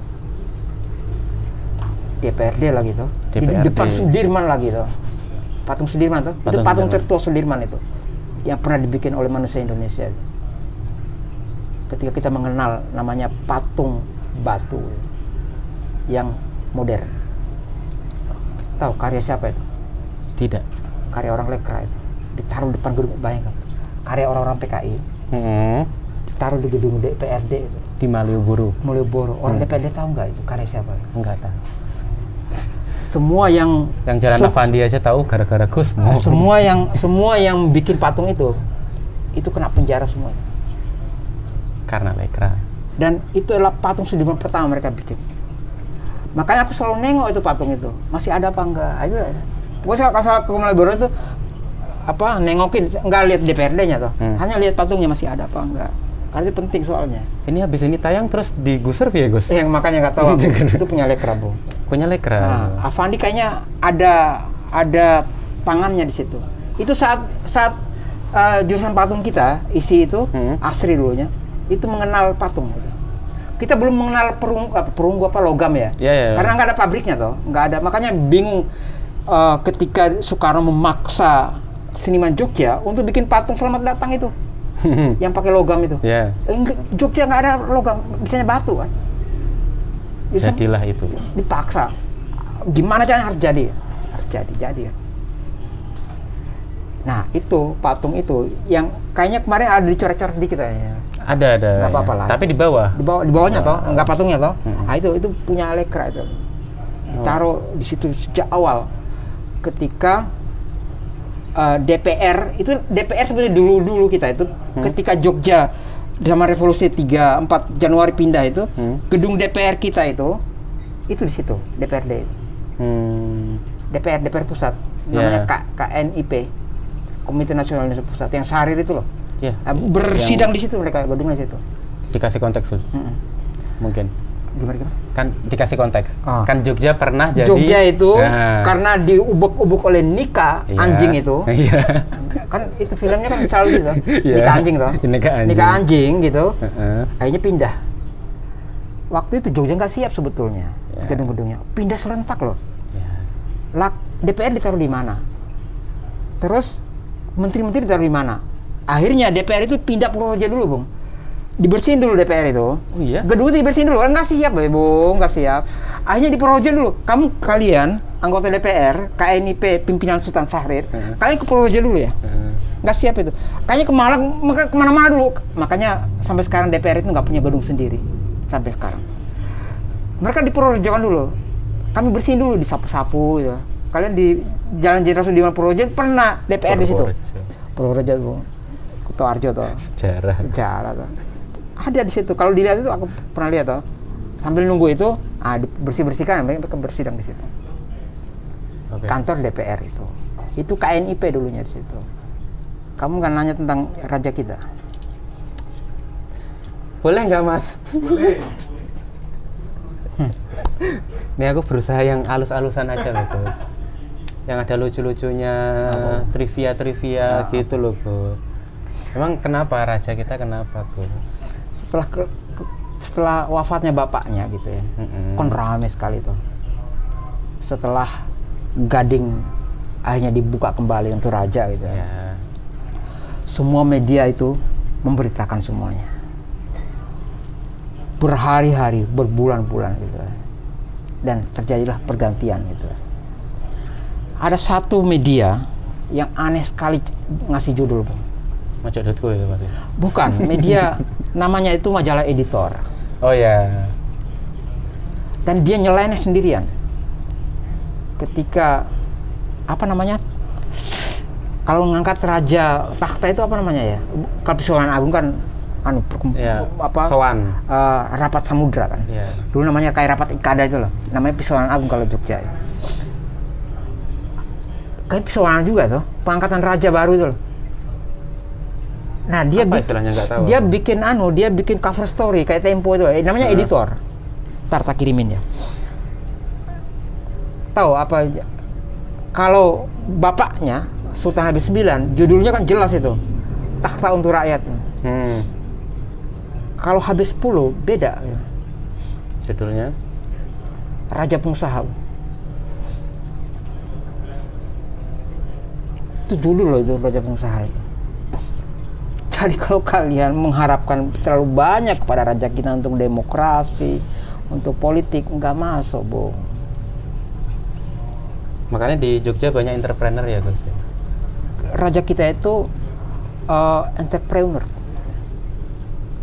DPRD lagi tuh. Di depan Sudirman lagi tuh. Patung Sudirman tuh. Itu patung tertua Sudirman itu. Yang pernah dibikin oleh manusia Indonesia. Ketika kita mengenal namanya patung batu yang modern. Tahu karya siapa itu? Tidak. Karya orang Lekra itu. Ditaruh depan gedung, bayangkan. Karya orang-orang PKI. Ditaruh di gedung DPRD itu. Di Malioboro. Orang DPRD tahu nggak itu karya siapa? Enggak tahu. Semua yang Jalan Avandi aja tahu gara-gara Gus. Semua yang bikin patung itu kena penjara semua. Karena Lekra. Dan itu adalah patung Sudirman pertama mereka bikin. Makanya aku selalu nengok itu patung itu. Masih ada apa enggak? Itu pokoknya kalau ke Malioboro itu nengokin, enggak lihat DPRD-nya tuh. Hanya lihat patungnya masih ada apa enggak. Karena itu penting soalnya. Ini habis ini tayang terus digusur ya, Gus? Yang makanya nggak tahu. Itu punya Lekra, Bung. Punya Lekra. Nah, Avandi kayaknya ada tangannya di situ. Itu saat jurusan patung kita isi itu Asri dulunya itu mengenal patung gitu. Kita belum mengenal perunggu logam ya. Karena nggak ada pabriknya toh, nggak ada. Makanya bingung ketika Soekarno memaksa seniman Jogja untuk bikin patung Selamat Datang itu. Yang pakai logam itu. Jogja nggak ada logam, bisanya batu kan. Jadilah itu. Dipaksa. Gimana caranya harus jadi? Harus jadi kan. Nah, itu patung itu yang kayaknya kemarin ada dicoret-coret dikit kayaknya. Ada. Nggak apa-apa lah. Tapi di bawah. Di bawahnya toh, nggak patungnya toh. Nah, itu punya Lekra itu. Ditaruh di situ sejak awal. Ketika DPR sebenarnya dulu kita itu ketika Jogja sama revolusi 3-4 Januari pindah itu gedung DPR kita itu di situ DPRD itu. DPR pusat namanya KNIP, Komite Nasional Indonesia Pusat yang Sahrir itu loh. Bersidang di situ mereka, gedungnya situ. Dikasih konteks mungkin. Gimana? Kan dikasih konteks. Kan Jogja pernah jadi. Jogja itu karena diubuk-ubuk oleh Nika anjing itu. Kan itu filmnya kan selalu gitu. Nika anjing toh. Nika anjing gitu. Akhirnya pindah. Waktu itu Jogja nggak siap sebetulnya gedung-gedungnya. Pindah serentak loh. DPR ditaruh di mana? Terus menteri-menteri ditaruh di mana? Akhirnya DPR itu pindah Purworejo dulu, Bung. Dibersihin dulu DPR itu. Oh iya? Gedung itu dibersihin dulu. Nggak siap, Bung, nggak siap. Akhirnya di Purworejo dulu. Kalian anggota DPR, KNIP, pimpinan Sultan Syahrir, kalian ke Purworejo dulu ya. Nggak siap itu. Kayaknya ke Malang, kemana-mana dulu. Makanya sampai sekarang DPR itu nggak punya gedung sendiri. Sampai sekarang. Mereka di Purworejo kan dulu. Kami bersihin dulu, disapu-sapu ya. Kalian di Jalan Jenderal Sudirman Purworejo pernah DPR di situ. Purworejo tuh. Kutoarjo tuh. Sejarah tuh. Ada di situ. Kalau dilihat itu aku pernah lihat tuh. Sambil nunggu itu, bersih-bersihkan, mereka bersidang di situ. Okay. Kantor DPR itu. Itu KNIP dulunya di situ. Kamu kan nanya tentang raja kita. Boleh nggak, Mas? Boleh. Ini aku berusaha yang alus-alusan aja loh, Gus. Yang ada lucu-lucunya, trivia gitu loh, Gus. Emang kenapa raja kita kenapa, Gus? Setelah wafatnya bapaknya gitu ya, kon rame sekali tuh. Setelah Gading akhirnya dibuka kembali untuk raja gitu ya. Semua media itu memberitakan semuanya. Berhari-hari, berbulan-bulan gitu ya. Dan terjadilah pergantian gitu. Ada satu media yang aneh sekali ngasih judul, Bang. Mojok.co itu pasti. Bukan, media namanya itu majalah editor. Oh ya. Dan dia nyeleneh sendirian. Ketika apa namanya? Kalau ngangkat raja takhta itu apa namanya ya? Kalau Pisowan Agung kan rapat samudra kan. Yeah. Dulu namanya kayak rapat Ikada itu loh. Namanya Pisowan Agung kalau Jogja. Ya. Kayak Pisowan juga tuh, pengangkatan raja baru itu loh. Nah, dia bikin cover story kayak Tempo itu, namanya editor. Ntar tak kirimin ya. Tahu apa? Kalau bapaknya Sultan Habib IX, judulnya kan jelas itu, takhta untuk rakyat. Kalau Habib 10 beda. Ya. Judulnya Raja Pengusaha. Itu dulu loh itu Raja Pengusaha itu. Jadi kalau kalian mengharapkan terlalu banyak kepada raja kita untuk demokrasi, untuk politik, nggak masuk, Bung. Makanya di Jogja banyak entrepreneur ya, Gus. Raja kita itu entrepreneur,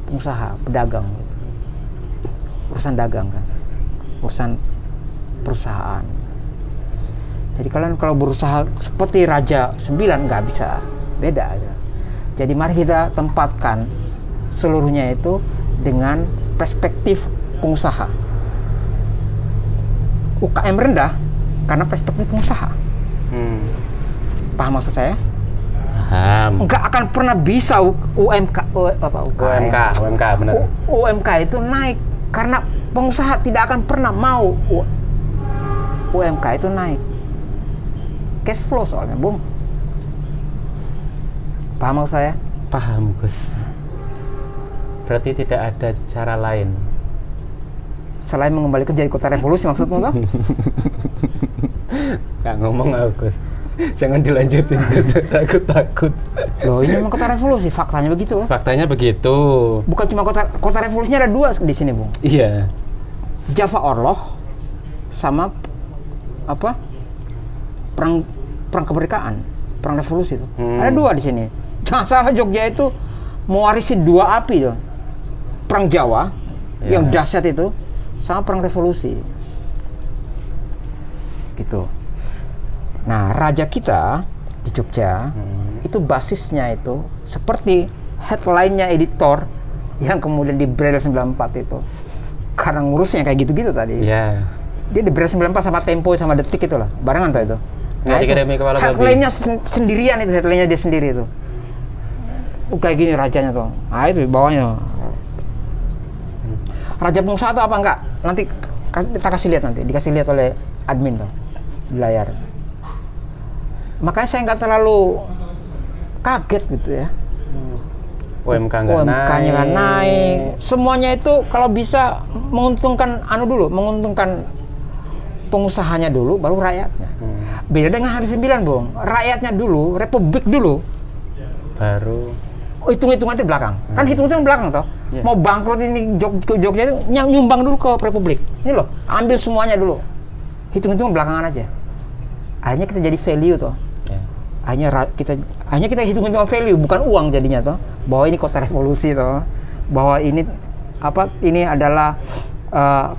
pengusaha, pedagang, urusan dagang kan, urusan perusahaan. Jadi kalian kalau berusaha seperti Raja 9 nggak bisa, beda aja. Jadi mari kita tempatkan seluruhnya itu dengan perspektif pengusaha. UKM rendah karena perspektif pengusaha. Paham maksud saya? Paham. Nggak akan pernah bisa UMK benar. UMK itu naik karena pengusaha tidak akan pernah mau UMK itu naik. Cash flow soalnya, Bung. Paham maksud saya? Paham, Gus. Berarti tidak ada cara lain selain mengembalikan jadi kota revolusi maksudmu kan? Nggak ngomong aku, Gus. Jangan dilanjutin, aku takut. Loh, ini memang kota revolusi, faktanya begitu. Faktanya begitu. Bukan cuma kota revolusinya ada 2 di sini, Bung. Iya. Java Orloh sama apa? Perang kemerdekaan, perang revolusi itu. Ada 2 di sini. Jangan salah, Jogja itu mewarisi 2 api tuh. Perang Jawa yang dahsyat itu sama perang revolusi. Gitu. Nah, raja kita di Jogja itu basisnya itu seperti headline-nya editor yang kemudian di Braille 94 itu. Karena ngurusnya kayak gitu-gitu tadi. Iya. Dia di Braille 94 sama Tempo sama Detik itu lah, barengan tuh itu. Nah, itu headline-nya sendirian itu, headline-nya dia sendiri itu. Kayak gini rajanya tuh. Nah, itu bawahnya. Raja pengusaha itu apa enggak? Nanti kita kasih lihat nanti, dikasih lihat oleh admin tuh di layar. Makanya saya nggak terlalu kaget gitu ya. UMK-nya nggak naik. Semuanya itu kalau bisa menguntungkan menguntungkan pengusahanya dulu, baru rakyatnya. Beda dengan Habis 9, Bung. Rakyatnya dulu, republik dulu. Baru. Hitung-hitungan di belakang. Kan hitung-hitungan belakang toh. Yeah. Mau bangkrut ini Jogja itu nyumbang dulu ke republik. Ini loh, ambil semuanya dulu. Hitung-hitungan belakangan aja. Akhirnya kita jadi value toh. Yeah. Hanya kita hitung-hitungan value, bukan uang jadinya toh. Bahwa ini kota revolusi toh. Bahwa ini ini adalah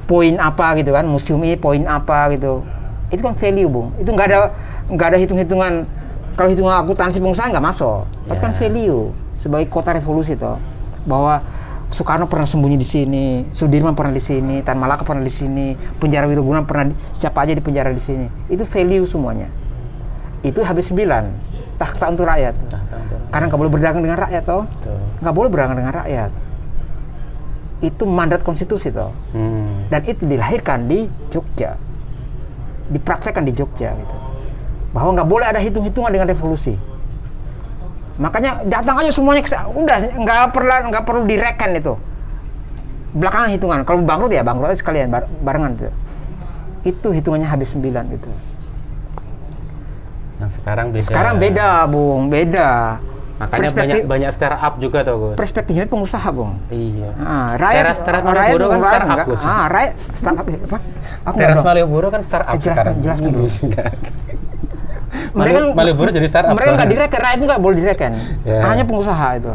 poin apa gitu kan, museum ini poin apa gitu. Itu kan value, Bung. Itu nggak ada hitung-hitungan. Kalau hitungan akuntansi pengusaha nggak masuk. Tapi kan value sebagai kota revolusi toh. Bahwa Soekarno pernah sembunyi di sini, Sudirman pernah di sini, Tan Malaka pernah di sini, penjara Wiroguna pernah siapa aja di penjara di sini. Itu value semuanya. Itu Habis 9, tahta untuk rakyat. Karena nggak boleh berdagang dengan rakyat toh. Nggak boleh berdagang dengan rakyat. Itu mandat konstitusi toh. Dan itu dilahirkan di Jogja. Dipraktekkan di Jogja gitu. Bahwa nggak boleh ada hitung-hitungan dengan revolusi. Makanya datang aja semuanya, udah nggak perlu direken itu. Belakangan hitungan. Kalau bangkrut ya bangkrut aja sekalian barengan gitu. Itu hitungannya Habis 9 gitu. Yang sekarang beda. Sekarang beda, Bung, beda. Makanya banyak startup juga tuh, Gus. Perspektifnya pengusaha, Bung. Iya. Rakyat Malioboro kan startup, Gus. Rakyat startup apa? Teras Malioboro kan startup sekarang. Jelaskan dulu. Malioboro jadi startup. Mereka nggak direken, rakyat nggak boleh direken. Yeah. Hanya pengusaha itu.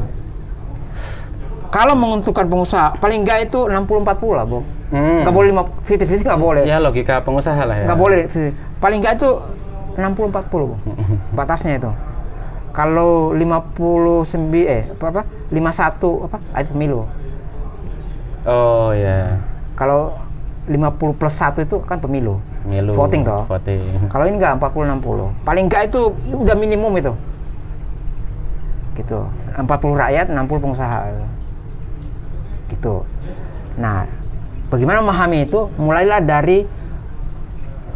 Kalau menguntungkan pengusaha, paling nggak itu 60-40 lah, Bung. Nggak boleh 50-50 nggak boleh. Ya logika pengusaha lah ya. Nggak boleh. Paling nggak itu 60-40, Bung. Batasnya itu. Kalau 51 itu pemilu. Oh ya. Kalau 50+1 itu kan pemilu. Voting toh. Voting. Kalau ini enggak 40-60. Paling enggak itu udah minimum itu. Gitu. 40 rakyat, 60 pengusaha. Gitu. Nah, bagaimana memahami itu? Mulailah dari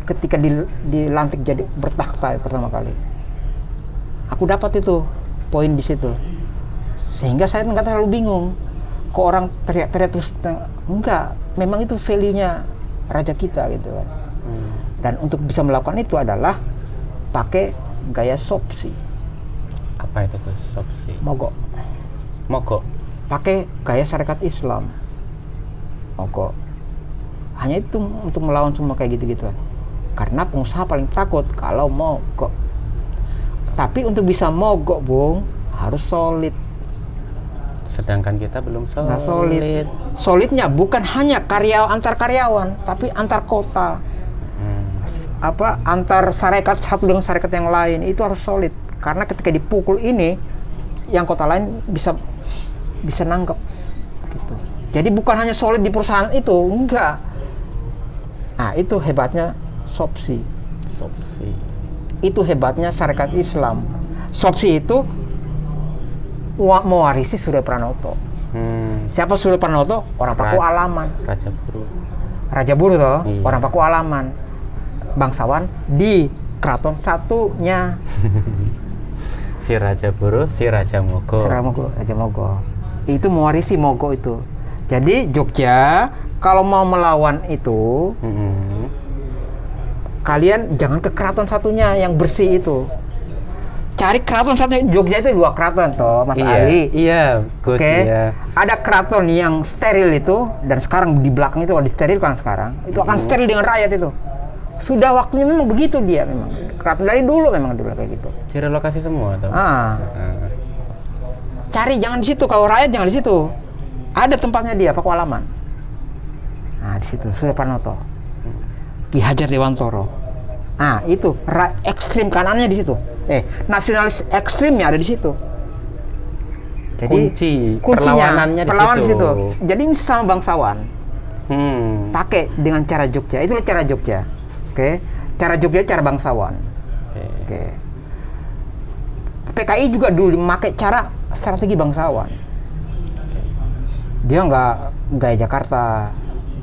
ketika dilantik jadi bertakhta pertama kali. Aku dapat itu poin di situ. Sehingga saya nggak terlalu bingung. Kok orang teriak-teriak terus, enggak, memang itu value-nya raja kita gitu kan. Dan untuk bisa melakukan itu adalah pakai gaya sopsi. Apa itu, Gus? Sopsi? Mogok. Pakai gaya syarikat Islam. Mogok. Hanya itu untuk melawan semua kayak gitu-gitu. Karena pengusaha paling takut kalau mogok. Tapi untuk bisa mogok, Bung, harus solid. Sedangkan kita belum solid. Nggak solid. Solidnya bukan hanya antar karyawan, tapi antar kota. Antar syarikat satu dengan syarikat yang lain itu harus solid. Karena ketika dipukul ini, yang kota lain bisa nanggap. Gitu. Jadi bukan hanya solid di perusahaan itu, enggak. Nah, itu hebatnya sopsi. Itu hebatnya syarikat Islam. Sopsi itu mewarisi Surya Pranoto. Siapa Surya Pranoto? Orang Paku Alaman. Raja Buru toh, iya. Orang Paku Alaman. Bangsawan di keraton satunya. Si Raja Buru, si Raja Mogo. Raja Mogo. Itu mewarisi Mogo itu. Jadi Jogja kalau mau melawan itu, kalian jangan ke keraton satunya yang bersih itu. Cari keraton satunya. Jogja itu 2 keraton toh, Mas Ali. Iya, Gus. Oke. Iya. Ada keraton yang steril itu, dan sekarang di belakang itu kalau disterilkan sekarang, itu akan steril dengan rakyat itu. Sudah waktunya memang begitu dia memang. Keraton dari dulu memang dulu kayak gitu. Direlokasi semua toh. Cari jangan di situ, kalau rakyat jangan di situ. Ada tempatnya dia, Paku Alaman. Nah, di situ Surya Pranoto. Ki Hajar Dewantoro. Nah, itu ekstrim kanannya di situ. Nasionalis ekstrimnya ada di situ. Jadi kuncinya perlawanan di situ. Jadi ini sama bangsawan. Pakai dengan cara Jogja. Itulah cara Jogja. Oke. Cara Jogja cara bangsawan. Oke. PKI juga dulu memakai cara strategi bangsawan. Dia nggak gaya Jakarta,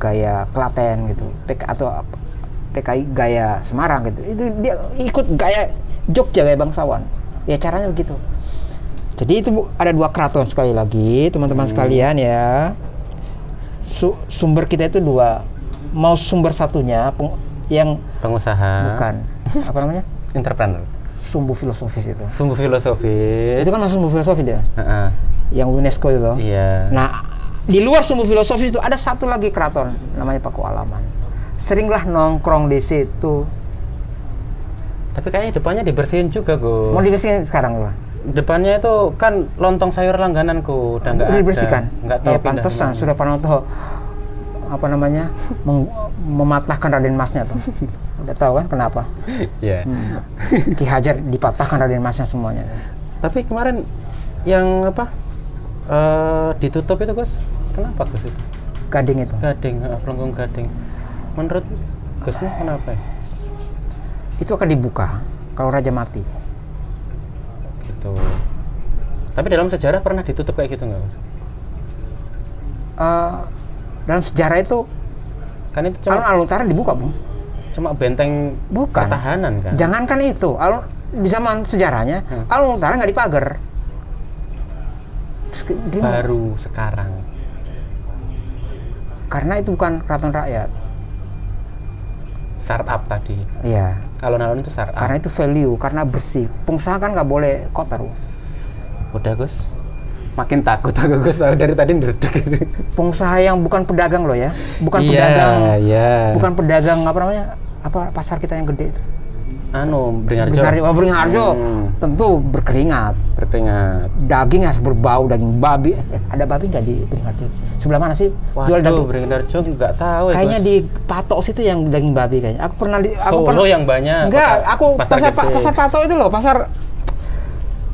gaya Klaten gitu. PKI gaya Semarang gitu. Itu dia ikut gaya Jogja, gaya bangsawan. Ya caranya begitu. Jadi itu ada 2 keraton sekali lagi, teman-teman sekalian ya. Sumber kita itu 2. Mau sumber satunya yang pengusaha. bukan apa namanya? Entrepreneur. Sumbu filosofis itu. Sumbu filosofis. Itu kan masuk sumbu filosofis dia. Yang UNESCO itu. Iya. Nah, di luar sumbu filosofis itu ada satu lagi keraton namanya Pakualaman. Seringlah nongkrong di situ. Tapi kayaknya depannya dibersihin juga, Gus. Mau dibersihin sekarang loh. Depannya itu kan lontong sayur langgananku, udah nggak ada. Dibersihkan. Nggak tahu. Ya pantesan sudah Panoto apa namanya mematahkan Raden Masnya tuh. Udah tahu kan kenapa? Iya. Ki Hajar dipatahkan Raden Masnya semuanya. Tapi kemarin yang apa ditutup itu, Gus? Kenapa, Gus itu? Gading itu. Gading, Pelengkung Gading. Menurut Gusmu kenapa ya? Itu akan dibuka kalau raja mati. Gitu. Tapi dalam sejarah pernah ditutup kayak gitu nggak? Dalam sejarah itu kan itu cuma alun-alun utara dibuka, Bung. Cuma benteng Bukan. pertahanan kan. Jangankan itu, di zaman sejarahnya alun utara nggak dipagar. Baru sekarang. Karena itu bukan keraton rakyat. Startup tadi. Iya. Alun-alun itu startup. Karena itu value, karena bersih. Pengusaha kan nggak boleh kotor. Udah, Gus. Makin takut aku, Gus. Dari tadi ndredeg. Pengusaha yang bukan pedagang loh ya, bukan Iya, pedagang, iya. bukan pedagang apa namanya, apa pasar kita yang gede itu. Beringharjo. Beringharjo tentu berkeringat. Daging harus berbau, daging babi. Ada babi nggak di Beringharjo? Sebelah mana sih? Waduh, jual daging. Beringharjo nggak tahu ya. Kayaknya di Patok situ yang daging babi kayaknya. Aku pernah Solo yang banyak. Enggak, aku pasar Patok itu loh, pasar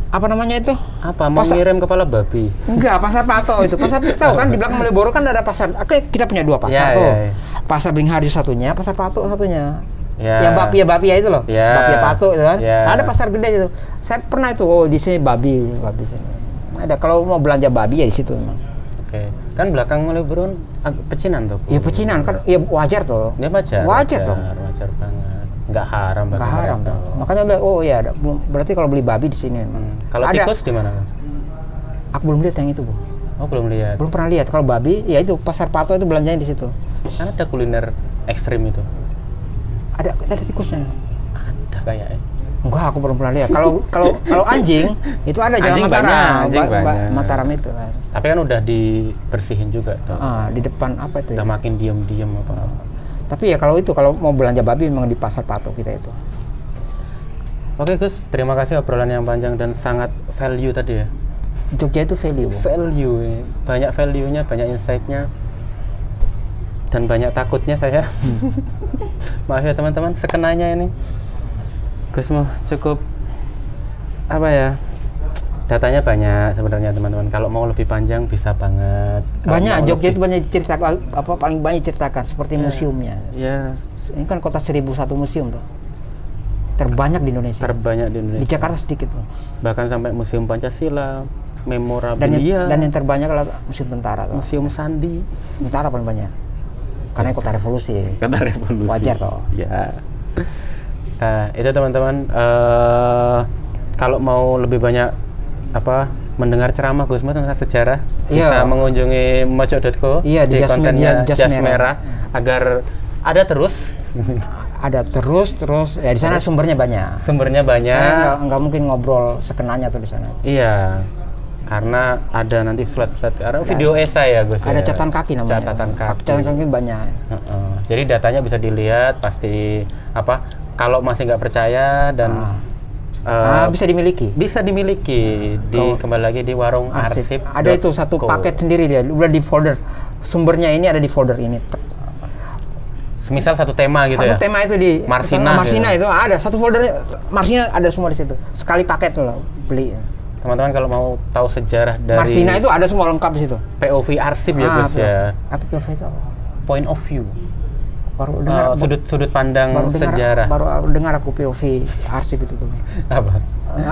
apa namanya itu? Apa? Mau ngirim kepala babi? Enggak, pasar Patok itu. Pasar tahu kan di belakang Malioboro kan ada pasar. Kita punya dua pasar tuh. Ya. Pasar Beringharjo satunya, pasar Patok satunya. Ya. Yang bapia itu loh, bapia Patok itu kan. Ya. Ada pasar gede itu. Saya pernah itu, di sini babi sini. Ada kalau mau belanja babi ya di situ memang. Oke. Kan belakang Malioboro pecinan tuh. Iya pecinan kan, ya wajar tuh. Dia wajar. Wajar banget. Nggak haram bagi mereka. Nggak haram. Makanya ada. Berarti kalau beli babi di sini memang. Kalau tikus di mana? Aku belum lihat yang itu, Bu. Oh, belum lihat. Belum pernah lihat. Kalau babi, ya itu pasar Patok itu belanjanya di situ. Kan ada kuliner ekstrim itu. Ada tikusnya. Ada kayaknya. Enggak, aku belum pernah lihat. Kalau anjing itu ada Jalan Mataram. Mataram itu kan. Tapi kan udah dibersihin juga tuh. Di depan apa itu? Udah makin diem apa. Tapi ya kalau mau belanja babi memang di pasar Patok kita itu. Oke, Gus, terima kasih obrolan yang panjang dan sangat value tadi ya. Jogja itu value. Value, banyak value-nya, banyak insight-nya. Dan banyak takutnya saya. Maaf ya teman-teman, sekenanya ini. Gus mau cukup apa ya? Datanya banyak sebenarnya teman-teman. Kalau mau lebih panjang bisa banget. Banyak, Jogja itu banyak cerita paling banyak ceritakan seperti museumnya. Iya. Ini kan kota 1001 museum tuh. Terbanyak di Indonesia. Di Jakarta sedikit tuh. Bahkan sampai Museum Pancasila, memorabilia. Dan yang terbanyak adalah Museum Tentara tuh. Museum Sandi. Tentara paling banyak. Karena kota revolusi. Wajar toh. Ya. Nah, itu teman-teman, kalau mau lebih banyak mendengar ceramah Gusmo tentang sejarah, bisa mengunjungi mojo.co di kontennya Jas Merah agar ada terus. Ada terus ya di sana sumbernya banyak. Saya nggak mungkin ngobrol sekenanya tuh di sana. Iya. Karena ada nanti slide-slide video esai ya Gus. Ada catatan kaki namanya. Catatan kaki banyak. Jadi datanya bisa dilihat pasti kalau masih nggak percaya dan bisa dimiliki. Kembali lagi di warung arsip. Ada itu satu paket sendiri dia, udah di folder. Sumbernya ini ada di folder ini. Semisal satu tema gitu Satu tema itu di Marsina itu ada satu foldernya. Marsina ada semua di situ. Sekali paket loh beli. Teman-teman kalau mau tahu sejarah dari Marsina itu ada semua lengkap di situ. POV arsip ya Gus ya. Apa POV itu? Point of view. Baru dengar sudut pandang sejarah. Baru dengar aku POV arsip itu tuh. Apa?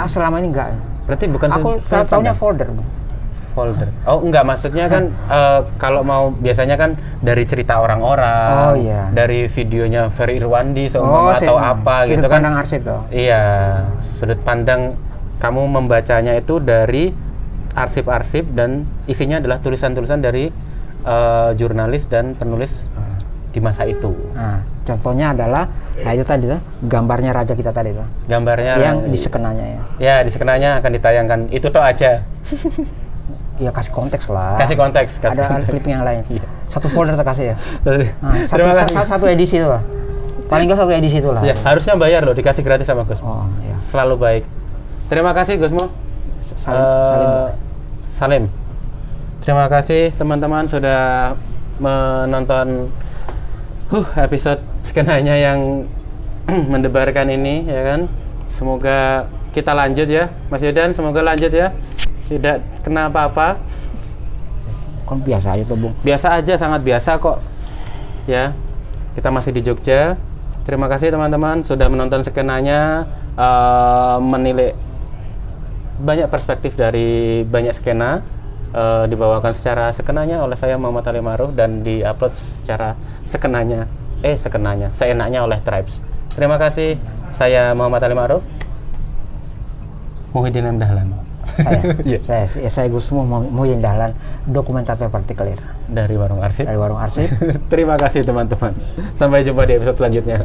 Selama ini enggak. Berarti bukan aku tahunya folder. Folder. Oh enggak, maksudnya kan kalau mau biasanya kan dari cerita orang-orang, dari videonya Ferry Irwandi atau apa gitu kan. Sudut pandang arsip tuh. Iya, sudut pandang kamu membacanya itu dari arsip-arsip dan isinya adalah tulisan-tulisan dari jurnalis dan penulis di masa itu. Nah, contohnya adalah itu tadi tuh gambarnya raja kita tadi tuh. Gambarnya yang di skenanya ya. Ya, di skenanya akan ditayangkan. Itu toh aja. Ya kasih konteks lah. Kasih konteks. Ada clipping yang lain. Iya. Satu folder terkasih ya. Nah, Terima kasih. Satu edisi itu lah. Paling nggak satu edisi itu lah. Ya, harusnya bayar loh, dikasih gratis sama Gus. Oh iya. Selalu baik. Terima kasih Gusmo. Salim. Terima kasih teman-teman sudah menonton episode skenanya yang mendebarkan ini ya kan. Semoga kita lanjut ya, Mas Yudan. Semoga lanjut ya. Tidak kena apa-apa. Kan biasa aja tuh, Bung. Biasa aja, sangat biasa kok. Ya. Kita masih di Jogja. Terima kasih teman-teman sudah menonton skenanya, menilai banyak perspektif dari banyak skena, dibawakan secara skenanya oleh saya Muhammad Ali Ma'ruf dan diupload secara skenanya seenaknya oleh Tribes. Terima kasih. Saya Muhammad Ali Ma'ruf. Muhyiddin M. Dahlan. Saya Gusmo Muhyiddin Dahlan, dokumentator partikelir dari Warung Arsip. Terima kasih teman-teman. Sampai jumpa di episode selanjutnya.